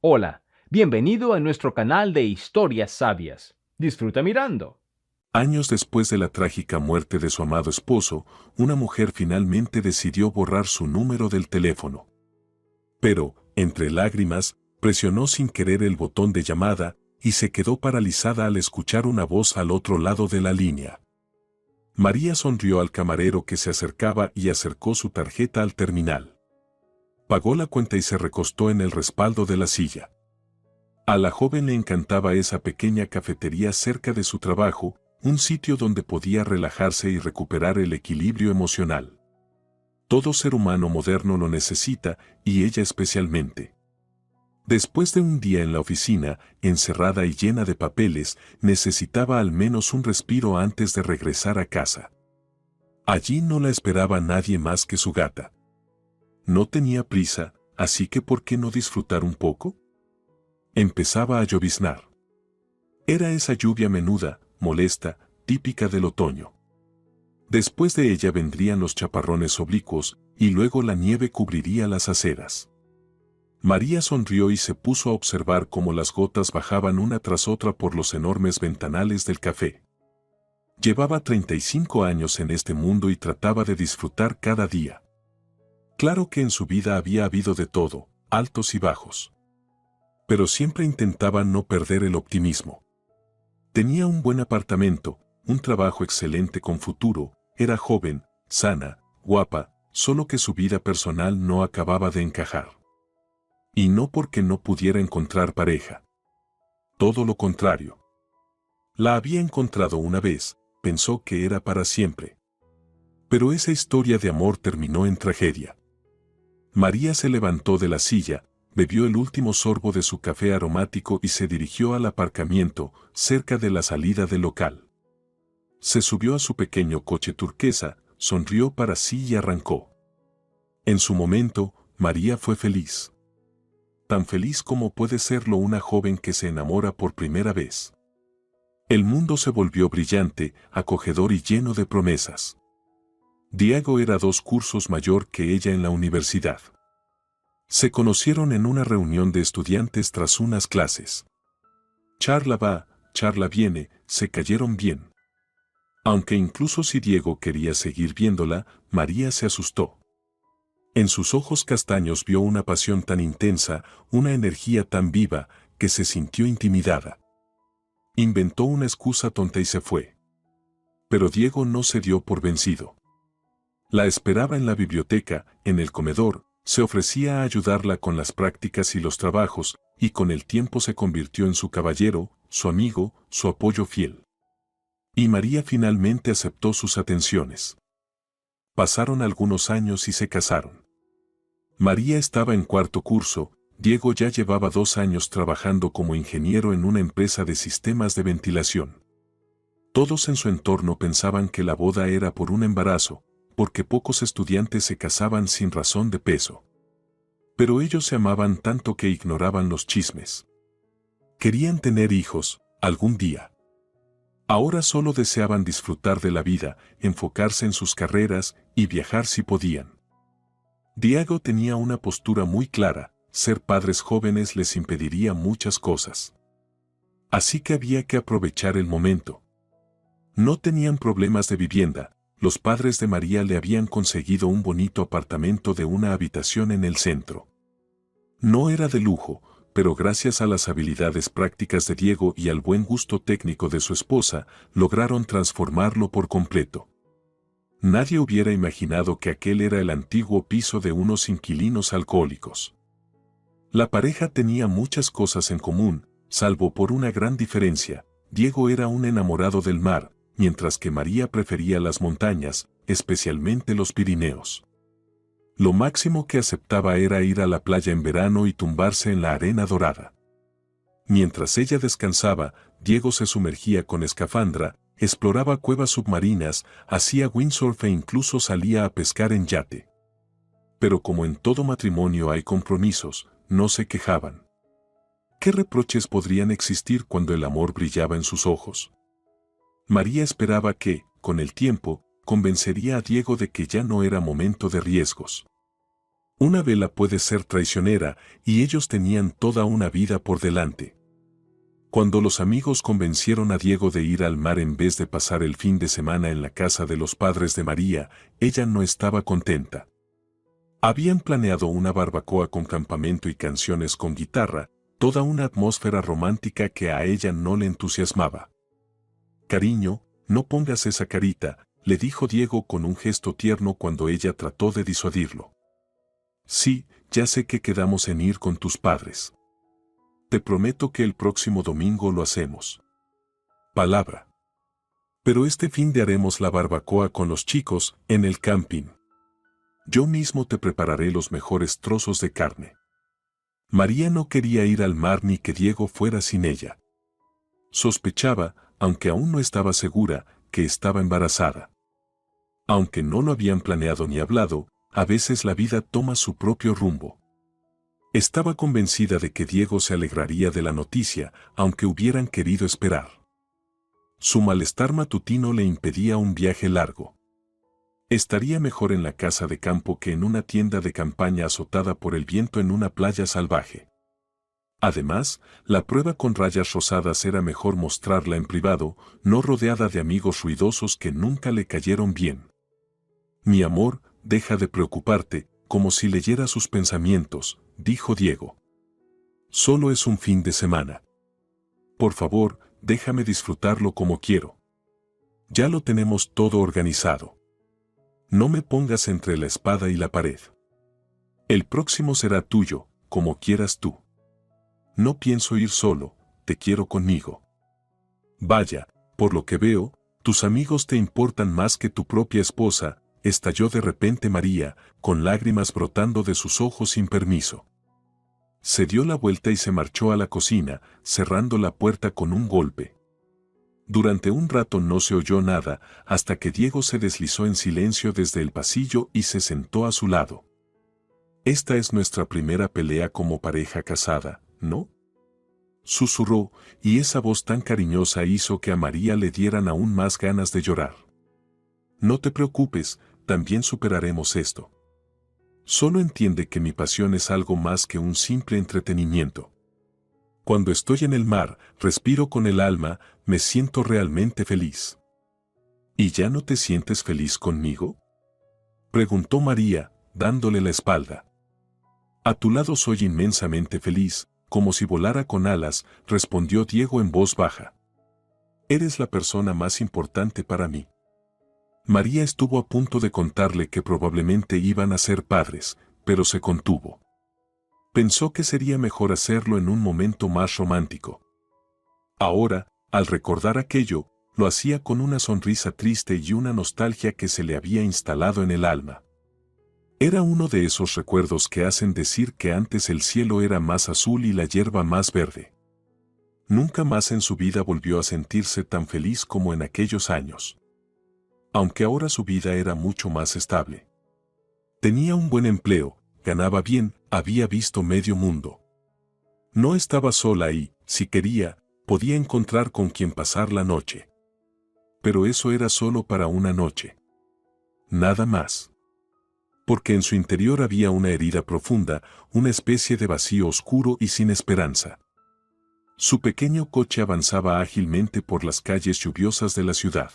Hola, bienvenido a nuestro canal de historias sabias. Disfruta mirando. Años después de la trágica muerte de su amado esposo, una mujer finalmente decidió borrar su número del teléfono. Pero, entre lágrimas, presionó sin querer el botón de llamada y se quedó paralizada al escuchar una voz al otro lado de la línea. María sonrió al camarero que se acercaba y acercó su tarjeta al terminal. Pagó la cuenta y se recostó en el respaldo de la silla. A la joven le encantaba esa pequeña cafetería cerca de su trabajo, un sitio donde podía relajarse y recuperar el equilibrio emocional. Todo ser humano moderno lo necesita, y ella especialmente. Después de un día en la oficina, encerrada y llena de papeles, necesitaba al menos un respiro antes de regresar a casa. Allí no la esperaba nadie más que su gata. No tenía prisa, así que ¿por qué no disfrutar un poco? Empezaba a lloviznar. Era esa lluvia menuda, molesta, típica del otoño. Después de ella vendrían los chaparrones oblicuos, y luego la nieve cubriría las aceras. María sonrió y se puso a observar cómo las gotas bajaban una tras otra por los enormes ventanales del café. Llevaba 35 años en este mundo y trataba de disfrutar cada día. Claro que en su vida había habido de todo, altos y bajos. Pero siempre intentaba no perder el optimismo. Tenía un buen apartamento, un trabajo excelente con futuro, era joven, sana, guapa, solo que su vida personal no acababa de encajar. Y no porque no pudiera encontrar pareja. Todo lo contrario. La había encontrado una vez, pensó que era para siempre. Pero esa historia de amor terminó en tragedia. María se levantó de la silla, bebió el último sorbo de su café aromático y se dirigió al aparcamiento, cerca de la salida del local. Se subió a su pequeño coche turquesa, sonrió para sí y arrancó. En su momento, María fue feliz. Tan feliz como puede serlo una joven que se enamora por primera vez. El mundo se volvió brillante, acogedor y lleno de promesas. Diego era 2 cursos mayor que ella en la universidad. Se conocieron en una reunión de estudiantes tras unas clases. Charla va, charla viene, se cayeron bien. Aunque incluso si Diego quería seguir viéndola, María se asustó. En sus ojos castaños vio una pasión tan intensa, una energía tan viva, que se sintió intimidada. Inventó una excusa tonta y se fue. Pero Diego no se dio por vencido. La esperaba en la biblioteca, en el comedor, se ofrecía a ayudarla con las prácticas y los trabajos, y con el tiempo se convirtió en su caballero, su amigo, su apoyo fiel. Y María finalmente aceptó sus atenciones. Pasaron algunos años y se casaron. María estaba en 4º curso, Diego ya llevaba 2 años trabajando como ingeniero en una empresa de sistemas de ventilación. Todos en su entorno pensaban que la boda era por un embarazo, porque pocos estudiantes se casaban sin razón de peso. Pero ellos se amaban tanto que ignoraban los chismes. Querían tener hijos, algún día. Ahora solo deseaban disfrutar de la vida, enfocarse en sus carreras y viajar si podían. Diego tenía una postura muy clara, ser padres jóvenes les impediría muchas cosas. Así que había que aprovechar el momento. No tenían problemas de vivienda. Los padres de María le habían conseguido un bonito apartamento de una habitación en el centro. No era de lujo, pero gracias a las habilidades prácticas de Diego y al buen gusto técnico de su esposa, lograron transformarlo por completo. Nadie hubiera imaginado que aquel era el antiguo piso de unos inquilinos alcohólicos. La pareja tenía muchas cosas en común, salvo por una gran diferencia. Diego era un enamorado del mar, mientras que María prefería las montañas, especialmente los Pirineos. Lo máximo que aceptaba era ir a la playa en verano y tumbarse en la arena dorada. Mientras ella descansaba, Diego se sumergía con escafandra, exploraba cuevas submarinas, hacía windsurf e incluso salía a pescar en yate. Pero como en todo matrimonio hay compromisos, no se quejaban. ¿Qué reproches podrían existir cuando el amor brillaba en sus ojos? María esperaba que, con el tiempo, convencería a Diego de que ya no era momento de riesgos. Una vela puede ser traicionera y ellos tenían toda una vida por delante. Cuando los amigos convencieron a Diego de ir al mar en vez de pasar el fin de semana en la casa de los padres de María, ella no estaba contenta. Habían planeado una barbacoa con campamento y canciones con guitarra, toda una atmósfera romántica que a ella no le entusiasmaba. «Cariño, no pongas esa carita», le dijo Diego con un gesto tierno cuando ella trató de disuadirlo. «Sí, ya sé que quedamos en ir con tus padres. Te prometo que el próximo domingo lo hacemos. Palabra. Pero este fin de haremos la barbacoa con los chicos, en el camping. Yo mismo te prepararé los mejores trozos de carne». María no quería ir al mar ni que Diego fuera sin ella. Sospechaba, aunque aún no estaba segura, que estaba embarazada. Aunque no lo habían planeado ni hablado, a veces la vida toma su propio rumbo. Estaba convencida de que Diego se alegraría de la noticia, aunque hubieran querido esperar. Su malestar matutino le impedía un viaje largo. Estaría mejor en la casa de campo que en una tienda de campaña azotada por el viento en una playa salvaje. Además, la prueba con rayas rosadas era mejor mostrarla en privado, no rodeada de amigos ruidosos que nunca le cayeron bien. «Mi amor, deja de preocuparte», como si leyera sus pensamientos, dijo Diego. «Solo es un fin de semana. Por favor, déjame disfrutarlo como quiero. Ya lo tenemos todo organizado. No me pongas entre la espada y la pared. El próximo será tuyo, como quieras tú. No pienso ir solo, te quiero conmigo». «Vaya, por lo que veo, tus amigos te importan más que tu propia esposa», estalló de repente María, con lágrimas brotando de sus ojos sin permiso. Se dio la vuelta y se marchó a la cocina, cerrando la puerta con un golpe. Durante un rato no se oyó nada, hasta que Diego se deslizó en silencio desde el pasillo y se sentó a su lado. «Esta es nuestra primera pelea como pareja casada, ¿no?», susurró, y esa voz tan cariñosa hizo que a María le dieran aún más ganas de llorar. «No te preocupes, también superaremos esto. Solo entiende que mi pasión es algo más que un simple entretenimiento. Cuando estoy en el mar, respiro con el alma, me siento realmente feliz». «¿Y ya no te sientes feliz conmigo?», preguntó María, dándole la espalda. «A tu lado soy inmensamente feliz, como si volara con alas», respondió Diego en voz baja. «Eres la persona más importante para mí». María estuvo a punto de contarle que probablemente iban a ser padres, pero se contuvo. Pensó que sería mejor hacerlo en un momento más romántico. Ahora, al recordar aquello, lo hacía con una sonrisa triste y una nostalgia que se le había instalado en el alma. Era uno de esos recuerdos que hacen decir que antes el cielo era más azul y la hierba más verde. Nunca más en su vida volvió a sentirse tan feliz como en aquellos años. Aunque ahora su vida era mucho más estable. Tenía un buen empleo, ganaba bien, había visto medio mundo. No estaba sola y, si quería, podía encontrar con quien pasar la noche. Pero eso era solo para una noche. Nada más. Porque en su interior había una herida profunda, una especie de vacío oscuro y sin esperanza. Su pequeño coche avanzaba ágilmente por las calles lluviosas de la ciudad.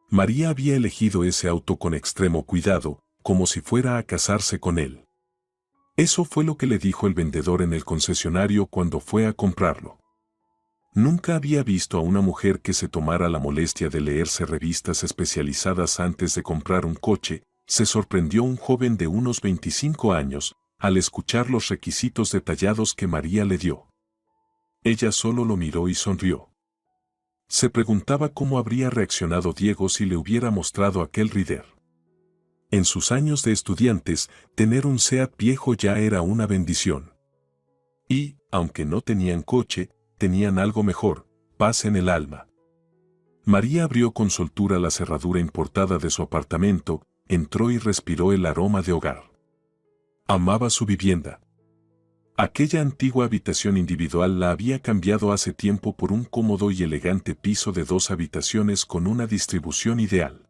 María había elegido ese auto con extremo cuidado, como si fuera a casarse con él. Eso fue lo que le dijo el vendedor en el concesionario cuando fue a comprarlo. Nunca había visto a una mujer que se tomara la molestia de leerse revistas especializadas antes de comprar un coche. Se sorprendió un joven de unos 25 años, al escuchar los requisitos detallados que María le dio. Ella solo lo miró y sonrió. Se preguntaba cómo habría reaccionado Diego si le hubiera mostrado aquel Rider. En sus años de estudiantes, tener un Seat viejo ya era una bendición. Y, aunque no tenían coche, tenían algo mejor, paz en el alma. María abrió con soltura la cerradura importada de su apartamento, entró y respiró el aroma de hogar. Amaba su vivienda. Aquella antigua habitación individual la había cambiado hace tiempo por un cómodo y elegante piso de 2 habitaciones con una distribución ideal.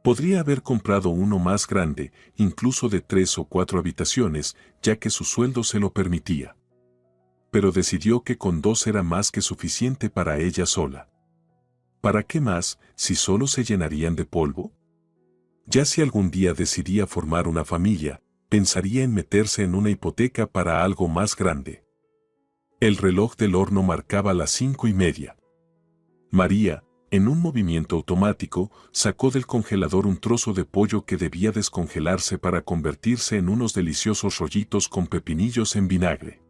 Podría haber comprado uno más grande, incluso de 3 o 4 habitaciones, ya que su sueldo se lo permitía. Pero decidió que con 2 era más que suficiente para ella sola. ¿Para qué más, si solo se llenarían de polvo? Ya si algún día decidía formar una familia, pensaría en meterse en una hipoteca para algo más grande. El reloj del horno marcaba las 5:30. María, en un movimiento automático, sacó del congelador un trozo de pollo que debía descongelarse para convertirse en unos deliciosos rollitos con pepinillos en vinagre.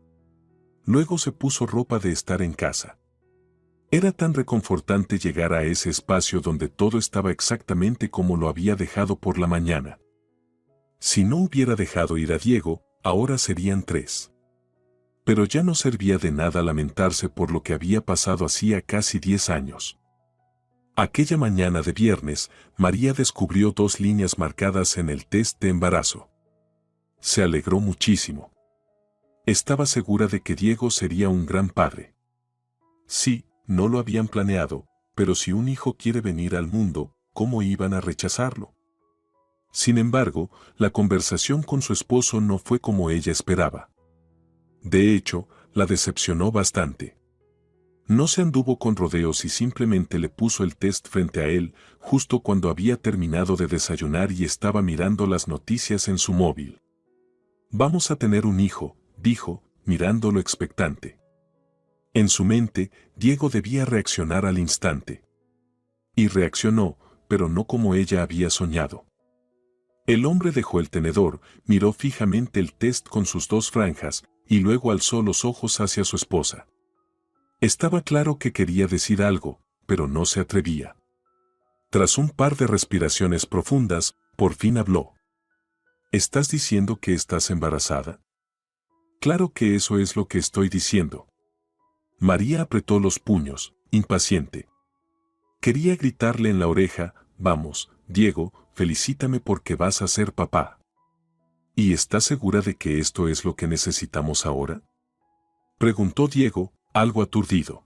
Luego se puso ropa de estar en casa. Era tan reconfortante llegar a ese espacio donde todo estaba exactamente como lo había dejado por la mañana. Si no hubiera dejado ir a Diego, ahora serían 3. Pero ya no servía de nada lamentarse por lo que había pasado hacía casi 10 años. Aquella mañana de viernes, María descubrió 2 líneas marcadas en el test de embarazo. Se alegró muchísimo. Estaba segura de que Diego sería un gran padre. Sí, no lo habían planeado, pero si un hijo quiere venir al mundo, ¿cómo iban a rechazarlo? Sin embargo, la conversación con su esposo no fue como ella esperaba. De hecho, la decepcionó bastante. No se anduvo con rodeos y simplemente le puso el test frente a él, justo cuando había terminado de desayunar y estaba mirando las noticias en su móvil. «Vamos a tener un hijo», dijo, mirándolo expectante. En su mente, Diego debía reaccionar al instante. Y reaccionó, pero no como ella había soñado. El hombre dejó el tenedor, miró fijamente el test con sus 2 franjas, y luego alzó los ojos hacia su esposa. Estaba claro que quería decir algo, pero no se atrevía. Tras un par de respiraciones profundas, por fin habló. ¿Estás diciendo que estás embarazada? Claro que eso es lo que estoy diciendo. María apretó los puños, impaciente. Quería gritarle en la oreja, «Vamos, Diego, felicítame porque vas a ser papá». ¿Y estás segura de que esto es lo que necesitamos ahora?, preguntó Diego, algo aturdido.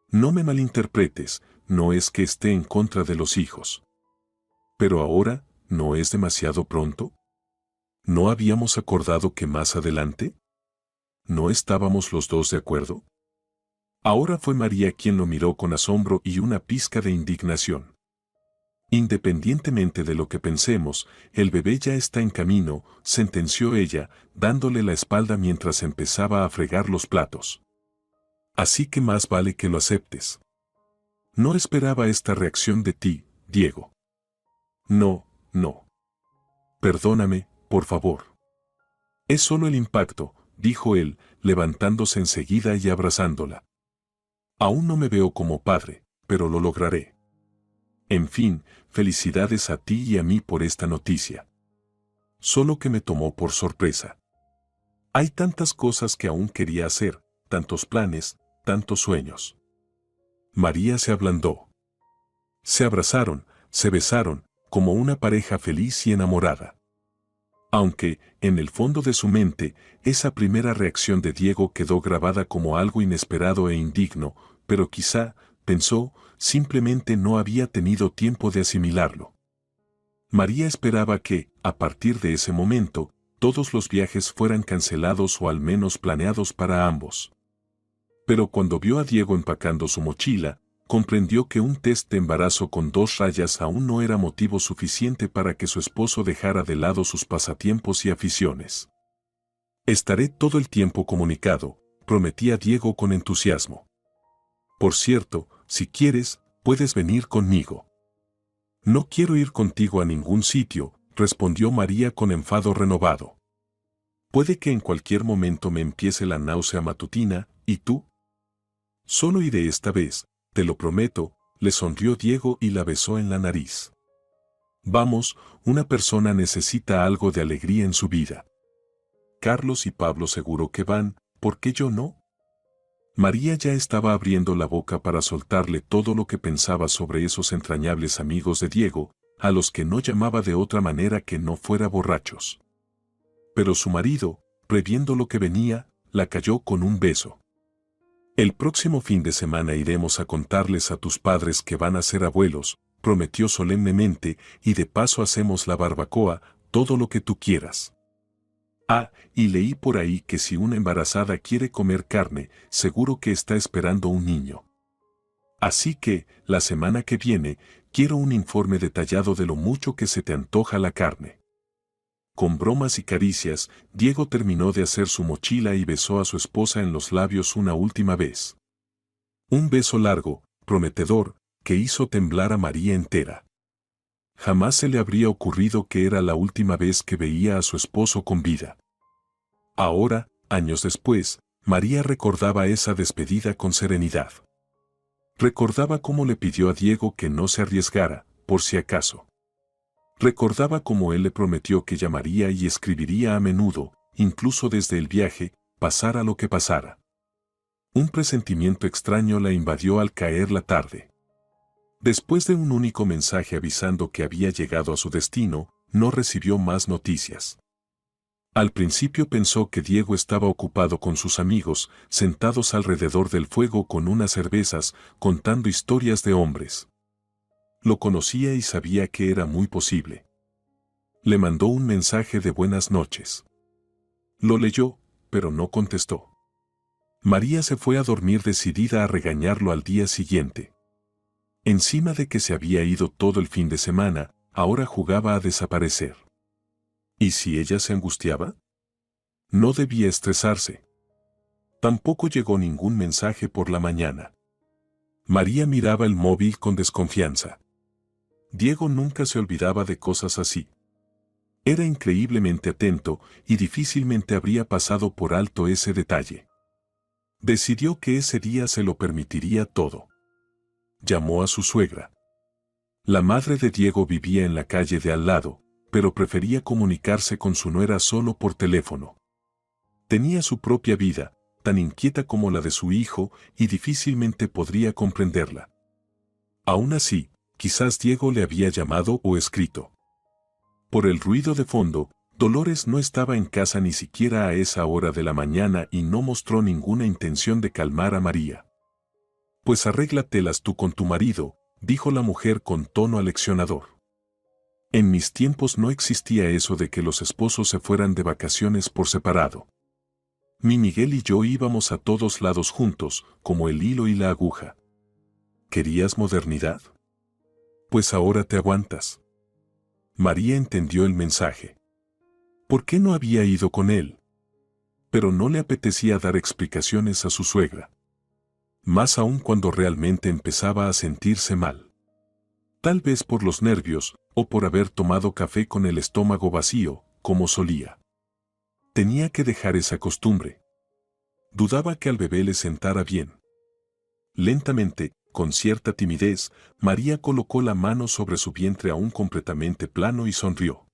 No me malinterpretes, no es que esté en contra de los hijos. Pero ahora, ¿no es demasiado pronto? ¿No habíamos acordado que más adelante? ¿No estábamos los 2 de acuerdo? Ahora fue María quien lo miró con asombro y una pizca de indignación. Independientemente de lo que pensemos, el bebé ya está en camino, sentenció ella, dándole la espalda mientras empezaba a fregar los platos. Así que más vale que lo aceptes. No esperaba esta reacción de ti, Diego. No, no. Perdóname, por favor. Es solo el impacto, dijo él, levantándose enseguida y abrazándola. Aún no me veo como padre, pero lo lograré. En fin, felicidades a ti y a mí por esta noticia. Solo que me tomó por sorpresa. Hay tantas cosas que aún quería hacer, tantos planes, tantos sueños. María se ablandó. Se abrazaron, se besaron, como una pareja feliz y enamorada. Aunque, en el fondo de su mente, esa primera reacción de Diego quedó grabada como algo inesperado e indigno, pero quizá, pensó, simplemente no había tenido tiempo de asimilarlo. María esperaba que, a partir de ese momento, todos los viajes fueran cancelados o al menos planeados para ambos. Pero cuando vio a Diego empacando su mochila, comprendió que un test de embarazo con 2 rayas aún no era motivo suficiente para que su esposo dejara de lado sus pasatiempos y aficiones. «Estaré todo el tiempo comunicado», prometía Diego con entusiasmo. «Por cierto, si quieres, puedes venir conmigo». «No quiero ir contigo a ningún sitio», respondió María con enfado renovado. «Puede que en cualquier momento me empiece la náusea matutina, ¿y tú?». «Solo iré esta vez, te lo prometo», le sonrió Diego y la besó en la nariz. «Vamos, una persona necesita algo de alegría en su vida. Carlos y Pablo seguro que van, ¿por qué yo no?». María ya estaba abriendo la boca para soltarle todo lo que pensaba sobre esos entrañables amigos de Diego, a los que no llamaba de otra manera que no fuera borrachos. Pero su marido, previendo lo que venía, la calló con un beso. «El próximo fin de semana iremos a contarles a tus padres que van a ser abuelos», prometió solemnemente, y de paso hacemos la barbacoa, todo lo que tú quieras. Ah, y leí por ahí que si una embarazada quiere comer carne, seguro que está esperando un niño. Así que, la semana que viene, quiero un informe detallado de lo mucho que se te antoja la carne. Con bromas y caricias, Diego terminó de hacer su mochila y besó a su esposa en los labios una última vez. Un beso largo, prometedor, que hizo temblar a María entera. Jamás se le habría ocurrido que era la última vez que veía a su esposo con vida. Ahora, años después, María recordaba esa despedida con serenidad. Recordaba cómo le pidió a Diego que no se arriesgara, por si acaso. Recordaba cómo él le prometió que llamaría y escribiría a menudo, incluso desde el viaje, pasara lo que pasara. Un presentimiento extraño la invadió al caer la tarde. Después de un único mensaje avisando que había llegado a su destino, no recibió más noticias. Al principio pensó que Diego estaba ocupado con sus amigos, sentados alrededor del fuego con unas cervezas, contando historias de hombres. Lo conocía y sabía que era muy posible. Le mandó un mensaje de buenas noches. Lo leyó, pero no contestó. María se fue a dormir decidida a regañarlo al día siguiente. Encima de que se había ido todo el fin de semana, ahora jugaba a desaparecer. ¿Y si ella se angustiaba? No debía estresarse. Tampoco llegó ningún mensaje por la mañana. María miraba el móvil con desconfianza. Diego nunca se olvidaba de cosas así. Era increíblemente atento y difícilmente habría pasado por alto ese detalle. Decidió que ese día se lo permitiría todo. Llamó a su suegra. La madre de Diego vivía en la calle de al lado, pero prefería comunicarse con su nuera solo por teléfono. Tenía su propia vida, tan inquieta como la de su hijo, y difícilmente podría comprenderla. Aún así, quizás Diego le había llamado o escrito. Por el ruido de fondo, Dolores no estaba en casa ni siquiera a esa hora de la mañana y no mostró ninguna intención de calmar a María. Pues arréglatelas tú con tu marido, dijo la mujer con tono aleccionador. En mis tiempos no existía eso de que los esposos se fueran de vacaciones por separado. Mi Miguel y yo íbamos a todos lados juntos, como el hilo y la aguja. ¿Querías modernidad? Pues ahora te aguantas. María entendió el mensaje. ¿Por qué no había ido con él? Pero no le apetecía dar explicaciones a su suegra. Más aún cuando realmente empezaba a sentirse mal. Tal vez por los nervios, o por haber tomado café con el estómago vacío, como solía. Tenía que dejar esa costumbre. Dudaba que al bebé le sentara bien. Lentamente, con cierta timidez, María colocó la mano sobre su vientre aún completamente plano y sonrió.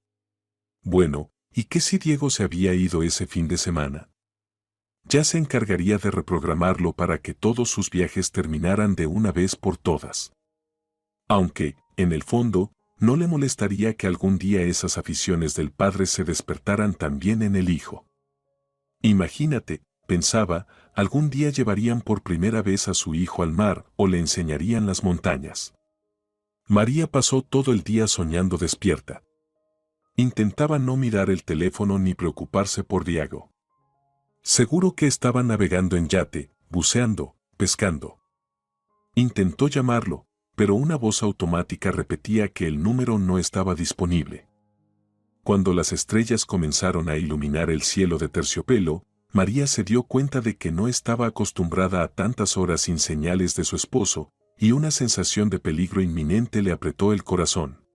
Bueno, ¿y qué si Diego se había ido ese fin de semana? Ya se encargaría de reprogramarlo para que todos sus viajes terminaran de una vez por todas. Aunque, en el fondo, no le molestaría que algún día esas aficiones del padre se despertaran también en el hijo. Imagínate, pensaba, algún día llevarían por primera vez a su hijo al mar o le enseñarían las montañas. María pasó todo el día soñando despierta. Intentaba no mirar el teléfono ni preocuparse por Diego. Seguro que estaba navegando en yate, buceando, pescando. Intentó llamarlo, pero una voz automática repetía que el número no estaba disponible. Cuando las estrellas comenzaron a iluminar el cielo de terciopelo, María se dio cuenta de que no estaba acostumbrada a tantas horas sin señales de su esposo, y una sensación de peligro inminente le apretó el corazón.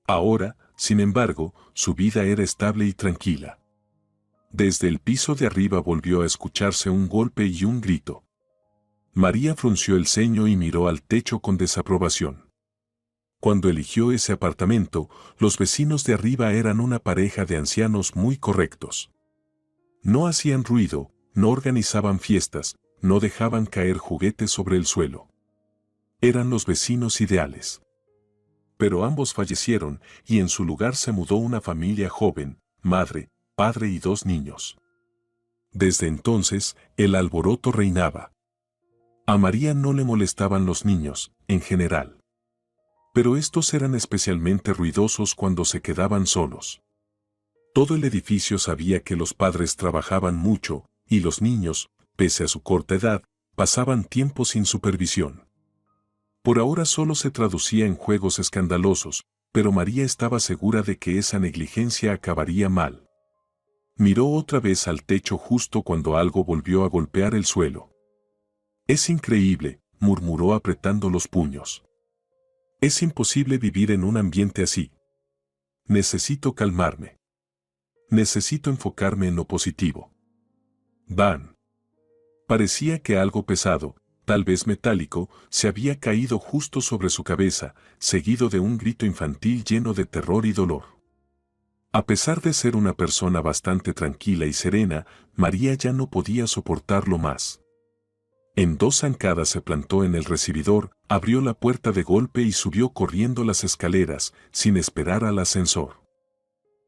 Ahora, sin embargo, su vida era estable y tranquila. Desde el piso de arriba volvió a escucharse un golpe y un grito. María frunció el ceño y miró al techo con desaprobación. Cuando eligió ese apartamento, los vecinos de arriba eran una pareja de ancianos muy correctos. No hacían ruido, no organizaban fiestas, no dejaban caer juguetes sobre el suelo. Eran los vecinos ideales. Pero ambos fallecieron y en su lugar se mudó una familia joven, madre, padre y 2 niños. Desde entonces, el alboroto reinaba. A María no le molestaban los niños, en general. pero estos eran especialmente ruidosos cuando se quedaban solos. Todo el edificio sabía que los padres trabajaban mucho, y los niños, pese a su corta edad, pasaban tiempo sin supervisión. Por ahora solo se traducía en juegos escandalosos, pero María estaba segura de que esa negligencia acabaría mal. Miró otra vez al techo justo cuando algo volvió a golpear el suelo. «Es increíble», murmuró apretando los puños. «Es imposible vivir en un ambiente así. Necesito calmarme. Necesito enfocarme en lo positivo». ¡Bam! Parecía que algo pesado, tal vez metálico, se había caído justo sobre su cabeza, seguido de un grito infantil lleno de terror y dolor. A pesar de ser una persona bastante tranquila y serena, María ya no podía soportarlo más. En 2 zancadas se plantó en el recibidor, abrió la puerta de golpe y subió corriendo las escaleras, sin esperar al ascensor.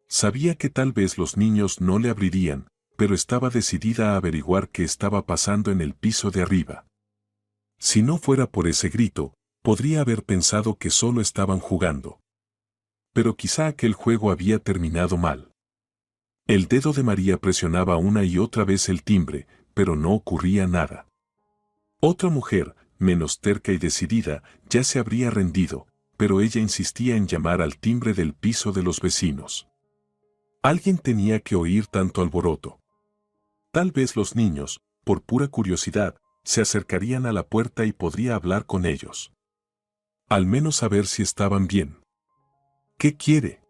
Sabía que tal vez los niños no le abrirían, pero estaba decidida a averiguar qué estaba pasando en el piso de arriba. Si no fuera por ese grito, podría haber pensado que solo estaban jugando. Pero quizá aquel juego había terminado mal. El dedo de María presionaba una y otra vez el timbre, pero no ocurría nada. Otra mujer, menos terca y decidida, ya se habría rendido, pero ella insistía en llamar al timbre del piso de los vecinos. Alguien tenía que oír tanto alboroto. Tal vez los niños, por pura curiosidad, se acercarían a la puerta y podría hablar con ellos. Al menos saber si estaban bien. «¿Qué quiere?».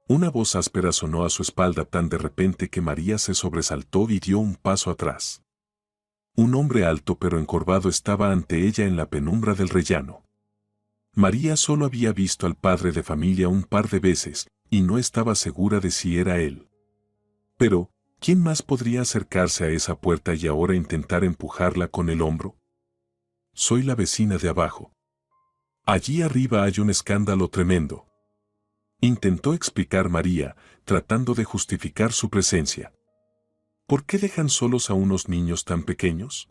Una voz áspera sonó a su espalda tan de repente que María se sobresaltó y dio un paso atrás. Un hombre alto pero encorvado estaba ante ella en la penumbra del rellano. María solo había visto al padre de familia un par de veces, y no estaba segura de si era él. Pero, ¿quién más podría acercarse a esa puerta y ahora intentar empujarla con el hombro? «Soy la vecina de abajo. Allí arriba hay un escándalo tremendo», intentó explicar María, tratando de justificar su presencia. «¿Por qué dejan solos a unos niños tan pequeños?».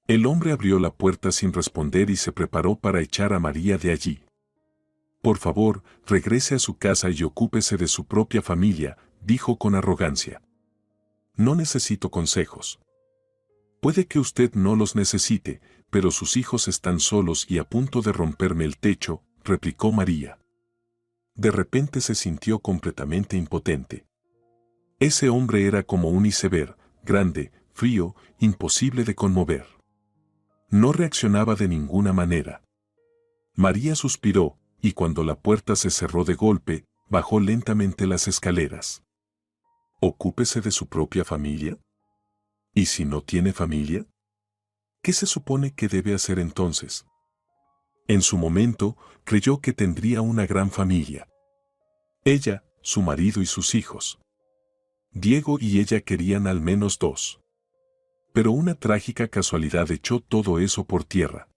El hombre abrió la puerta sin responder y se preparó para echar a María de allí. «Por favor, regrese a su casa y ocúpese de su propia familia», dijo con arrogancia. «No necesito consejos». «Puede que usted no los necesite, pero sus hijos están solos y a punto de romperme el techo», replicó María. De repente se sintió completamente impotente. Ese hombre era como un iceberg, grande, frío, imposible de conmover. No reaccionaba de ninguna manera. María suspiró, y cuando la puerta se cerró de golpe, bajó lentamente las escaleras. ¿Ocúpese de su propia familia? ¿Y si no tiene familia? ¿Qué se supone que debe hacer entonces? En su momento, creyó que tendría una gran familia. Ella, su marido y sus hijos. Diego y ella querían al menos 2. Pero una trágica casualidad echó todo eso por tierra.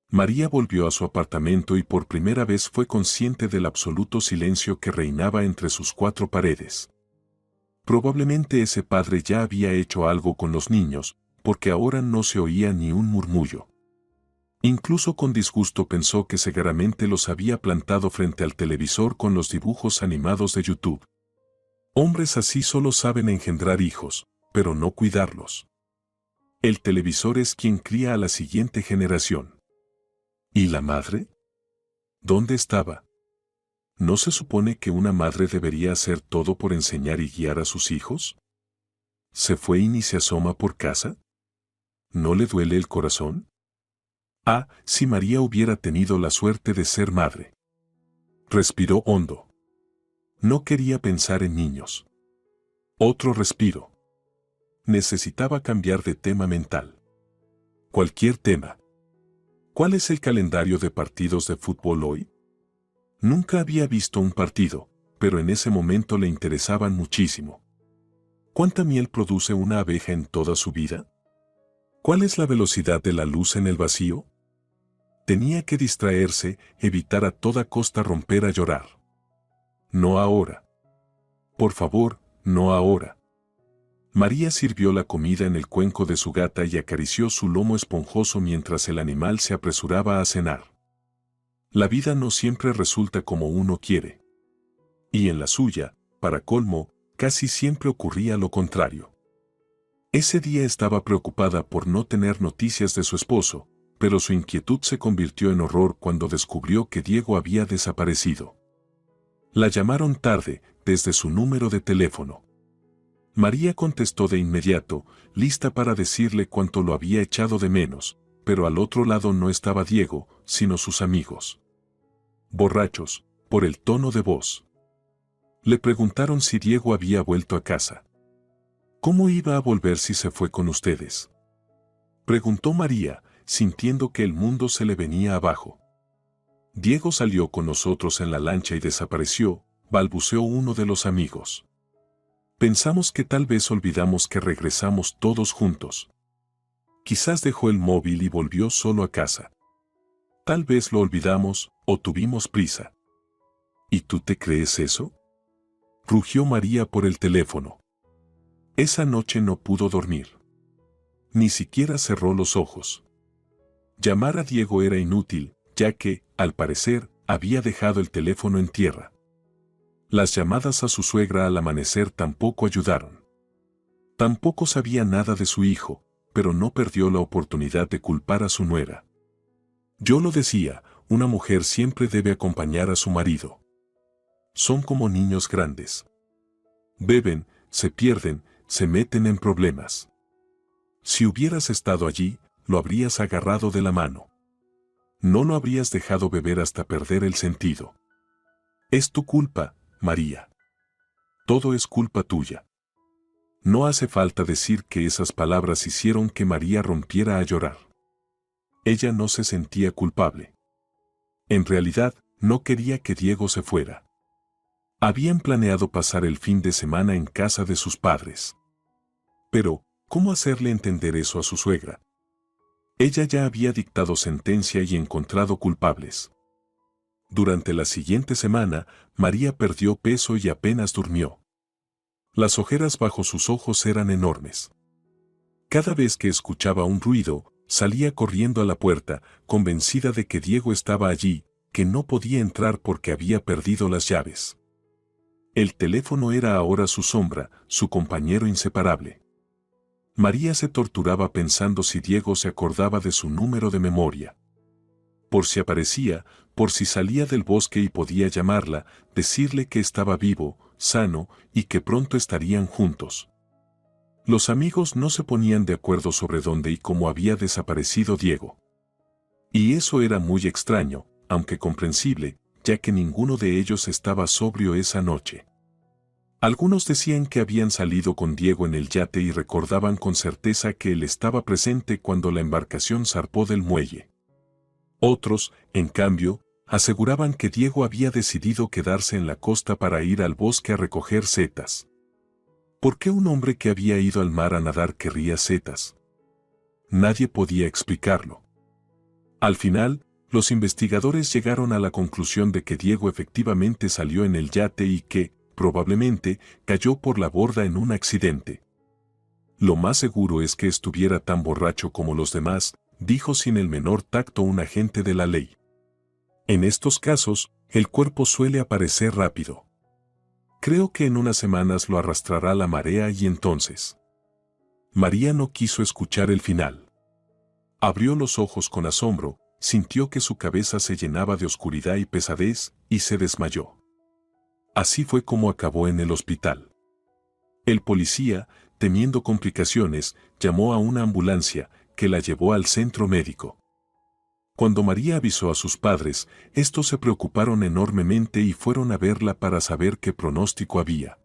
María volvió a su apartamento y por primera vez fue consciente del absoluto silencio que reinaba entre sus 4 paredes. Probablemente ese padre ya había hecho algo con los niños, porque ahora no se oía ni un murmullo. Incluso con disgusto pensó que seguramente los había plantado frente al televisor con los dibujos animados de YouTube. Hombres así solo saben engendrar hijos, pero no cuidarlos. El televisor es quien cría a la siguiente generación. ¿Y la madre? ¿Dónde estaba? ¿No se supone que una madre debería hacer todo por enseñar y guiar a sus hijos? ¿Se fue y ni se asoma por casa? ¿No le duele el corazón? Ah, si María hubiera tenido la suerte de ser madre. Respiró hondo. No quería pensar en niños. Otro respiro. Necesitaba cambiar de tema mental. Cualquier tema. ¿Cuál es el calendario de partidos de fútbol hoy? Nunca había visto un partido, pero en ese momento le interesaban muchísimo. ¿Cuánta miel produce una abeja en toda su vida? ¿Cuál es la velocidad de la luz en el vacío? Tenía que distraerse, evitar a toda costa romper a llorar. No ahora. Por favor, no ahora. María sirvió la comida en el cuenco de su gata y acarició su lomo esponjoso mientras el animal se apresuraba a cenar. La vida no siempre resulta como uno quiere. Y en la suya, para colmo, casi siempre ocurría lo contrario. Ese día estaba preocupada por no tener noticias de su esposo, pero su inquietud se convirtió en horror cuando descubrió que Diego había desaparecido. La llamaron tarde, desde su número de teléfono. María contestó de inmediato, lista para decirle cuánto lo había echado de menos, pero al otro lado no estaba Diego, sino sus amigos. Borrachos, por el tono de voz. Le preguntaron si Diego había vuelto a casa. ¿Cómo iba a volver si se fue con ustedes?, preguntó María, sintiendo que el mundo se le venía abajo. Diego salió con nosotros en la lancha y desapareció, balbuceó uno de los amigos. Pensamos que tal vez olvidamos que regresamos todos juntos. Quizás dejó el móvil y volvió solo a casa. Tal vez lo olvidamos o tuvimos prisa. ¿Y tú te crees eso?, rugió María por el teléfono. Esa noche no pudo dormir. Ni siquiera cerró los ojos. Llamar a Diego era inútil, ya que, al parecer, había dejado el teléfono en tierra. Las llamadas a su suegra al amanecer tampoco ayudaron. Tampoco sabía nada de su hijo, pero no perdió la oportunidad de culpar a su nuera. Yo lo decía, una mujer siempre debe acompañar a su marido. Son como niños grandes. Beben, se pierden, se meten en problemas. Si hubieras estado allí, lo habrías agarrado de la mano. No lo habrías dejado beber hasta perder el sentido. Es tu culpa, María. Todo es culpa tuya. No hace falta decir que esas palabras hicieron que María rompiera a llorar. Ella no se sentía culpable. En realidad, no quería que Diego se fuera. Habían planeado pasar el fin de semana en casa de sus padres. Pero, ¿cómo hacerle entender eso a su suegra? Ella ya había dictado sentencia y encontrado culpables. Durante la siguiente semana, María perdió peso y apenas durmió. Las ojeras bajo sus ojos eran enormes. Cada vez que escuchaba un ruido, salía corriendo a la puerta, convencida de que Diego estaba allí, que no podía entrar porque había perdido las llaves. El teléfono era ahora su sombra, su compañero inseparable. María se torturaba pensando si Diego se acordaba de su número de memoria. Por si aparecía, por si salía del bosque y podía llamarla, decirle que estaba vivo, sano y que pronto estarían juntos. Los amigos no se ponían de acuerdo sobre dónde y cómo había desaparecido Diego. Y eso era muy extraño, aunque comprensible, ya que ninguno de ellos estaba sobrio esa noche. Algunos decían que habían salido con Diego en el yate y recordaban con certeza que él estaba presente cuando la embarcación zarpó del muelle. Otros, en cambio, aseguraban que Diego había decidido quedarse en la costa para ir al bosque a recoger setas. ¿Por qué un hombre que había ido al mar a nadar querría setas? Nadie podía explicarlo. Al final, los investigadores llegaron a la conclusión de que Diego efectivamente salió en el yate y que, probablemente, cayó por la borda en un accidente. Lo más seguro es que estuviera tan borracho como los demás, dijo sin el menor tacto un agente de la ley. En estos casos, el cuerpo suele aparecer rápido. Creo que en unas semanas lo arrastrará la marea y entonces. María no quiso escuchar el final. Abrió los ojos con asombro, sintió que su cabeza se llenaba de oscuridad y pesadez, y se desmayó. Así fue como acabó en el hospital. El policía, temiendo complicaciones, llamó a una ambulancia, que la llevó al centro médico. Cuando María avisó a sus padres, estos se preocuparon enormemente y fueron a verla para saber qué pronóstico había.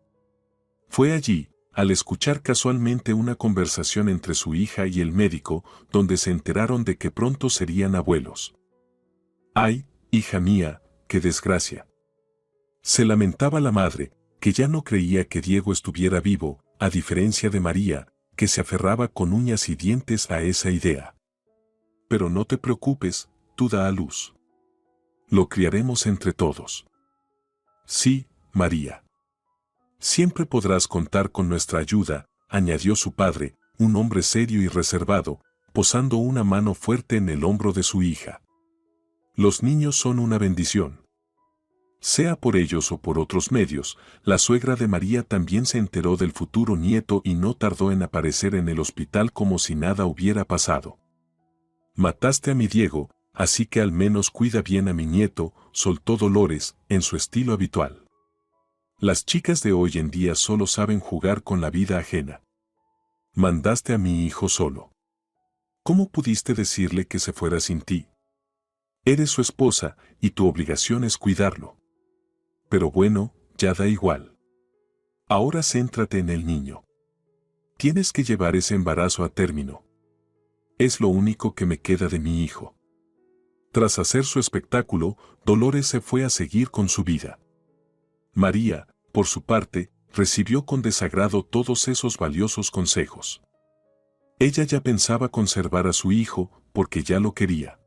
Fue allí, al escuchar casualmente una conversación entre su hija y el médico, donde se enteraron de que pronto serían abuelos. ¡Ay, hija mía, qué desgracia! Se lamentaba la madre, que ya no creía que Diego estuviera vivo, a diferencia de María, que se aferraba con uñas y dientes a esa idea. Pero no te preocupes, tú da a luz. Lo criaremos entre todos. Sí, María. Siempre podrás contar con nuestra ayuda, añadió su padre, un hombre serio y reservado, posando una mano fuerte en el hombro de su hija. Los niños son una bendición. Sea por ellos o por otros medios, la suegra de María también se enteró del futuro nieto y no tardó en aparecer en el hospital como si nada hubiera pasado. Mataste a mi Diego, así que al menos cuida bien a mi nieto, soltó Dolores, en su estilo habitual. Las chicas de hoy en día solo saben jugar con la vida ajena. Mandaste a mi hijo solo. ¿Cómo pudiste decirle que se fuera sin ti? Eres su esposa, y tu obligación es cuidarlo. Pero bueno, ya da igual. Ahora céntrate en el niño. Tienes que llevar ese embarazo a término. Es lo único que me queda de mi hijo. Tras hacer su espectáculo, Dolores se fue a seguir con su vida. María, por su parte, recibió con desagrado todos esos valiosos consejos. Ella ya pensaba conservar a su hijo porque ya lo quería.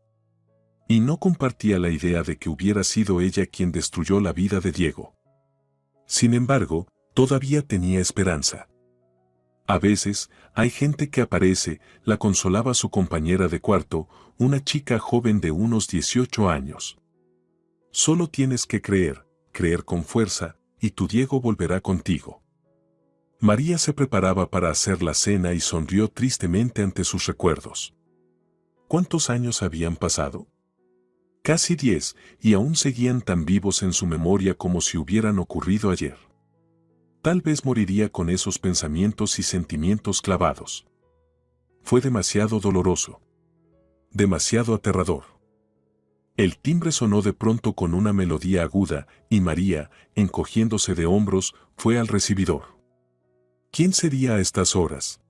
Y no compartía la idea de que hubiera sido ella quien destruyó la vida de Diego. Sin embargo, todavía tenía esperanza. A veces, hay gente que aparece, la consolaba su compañera de cuarto, una chica joven de unos 18 años. Solo tienes que creer con fuerza, y tu Diego volverá contigo. María se preparaba para hacer la cena y sonrió tristemente ante sus recuerdos. ¿Cuántos años habían pasado? Casi 10, y aún seguían tan vivos en su memoria como si hubieran ocurrido ayer. Tal vez moriría con esos pensamientos y sentimientos clavados. Fue demasiado doloroso. Demasiado aterrador. El timbre sonó de pronto con una melodía aguda, y María, encogiéndose de hombros, fue al recibidor. ¿Quién sería a estas horas?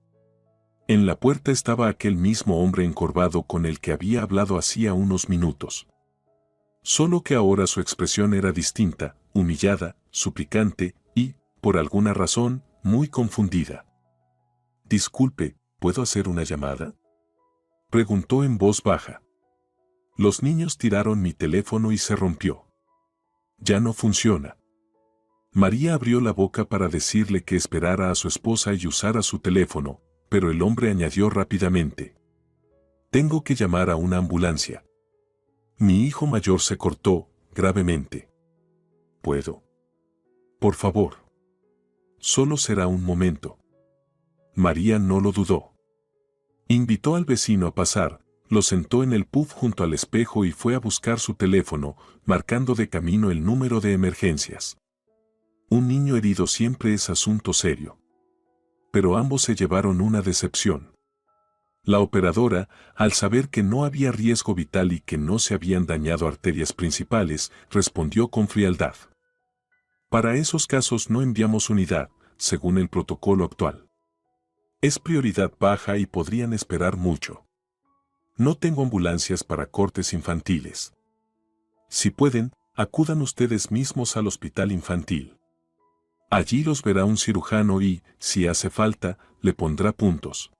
En la puerta estaba aquel mismo hombre encorvado con el que había hablado hacía unos minutos. Solo que ahora su expresión era distinta, humillada, suplicante y, por alguna razón, muy confundida. «Disculpe, ¿puedo hacer una llamada?», preguntó en voz baja. Los niños tiraron mi teléfono y se rompió. Ya no funciona. María abrió la boca para decirle que esperara a su esposa y usara su teléfono, pero el hombre añadió rápidamente: «Tengo que llamar a una ambulancia». Mi hijo mayor se cortó, gravemente. «¿Puedo? Por favor. Solo será un momento». María no lo dudó. Invitó al vecino a pasar, lo sentó en el puff junto al espejo y fue a buscar su teléfono, marcando de camino el número de emergencias. Un niño herido siempre es asunto serio. Pero ambos se llevaron una decepción. La operadora, al saber que no había riesgo vital y que no se habían dañado arterias principales, respondió con frialdad: «Para esos casos no enviamos unidad, según el protocolo actual. Es prioridad baja y podrían esperar mucho. No tengo ambulancias para cortes infantiles. Si pueden, acudan ustedes mismos al hospital infantil. Allí los verá un cirujano y, si hace falta, le pondrá puntos».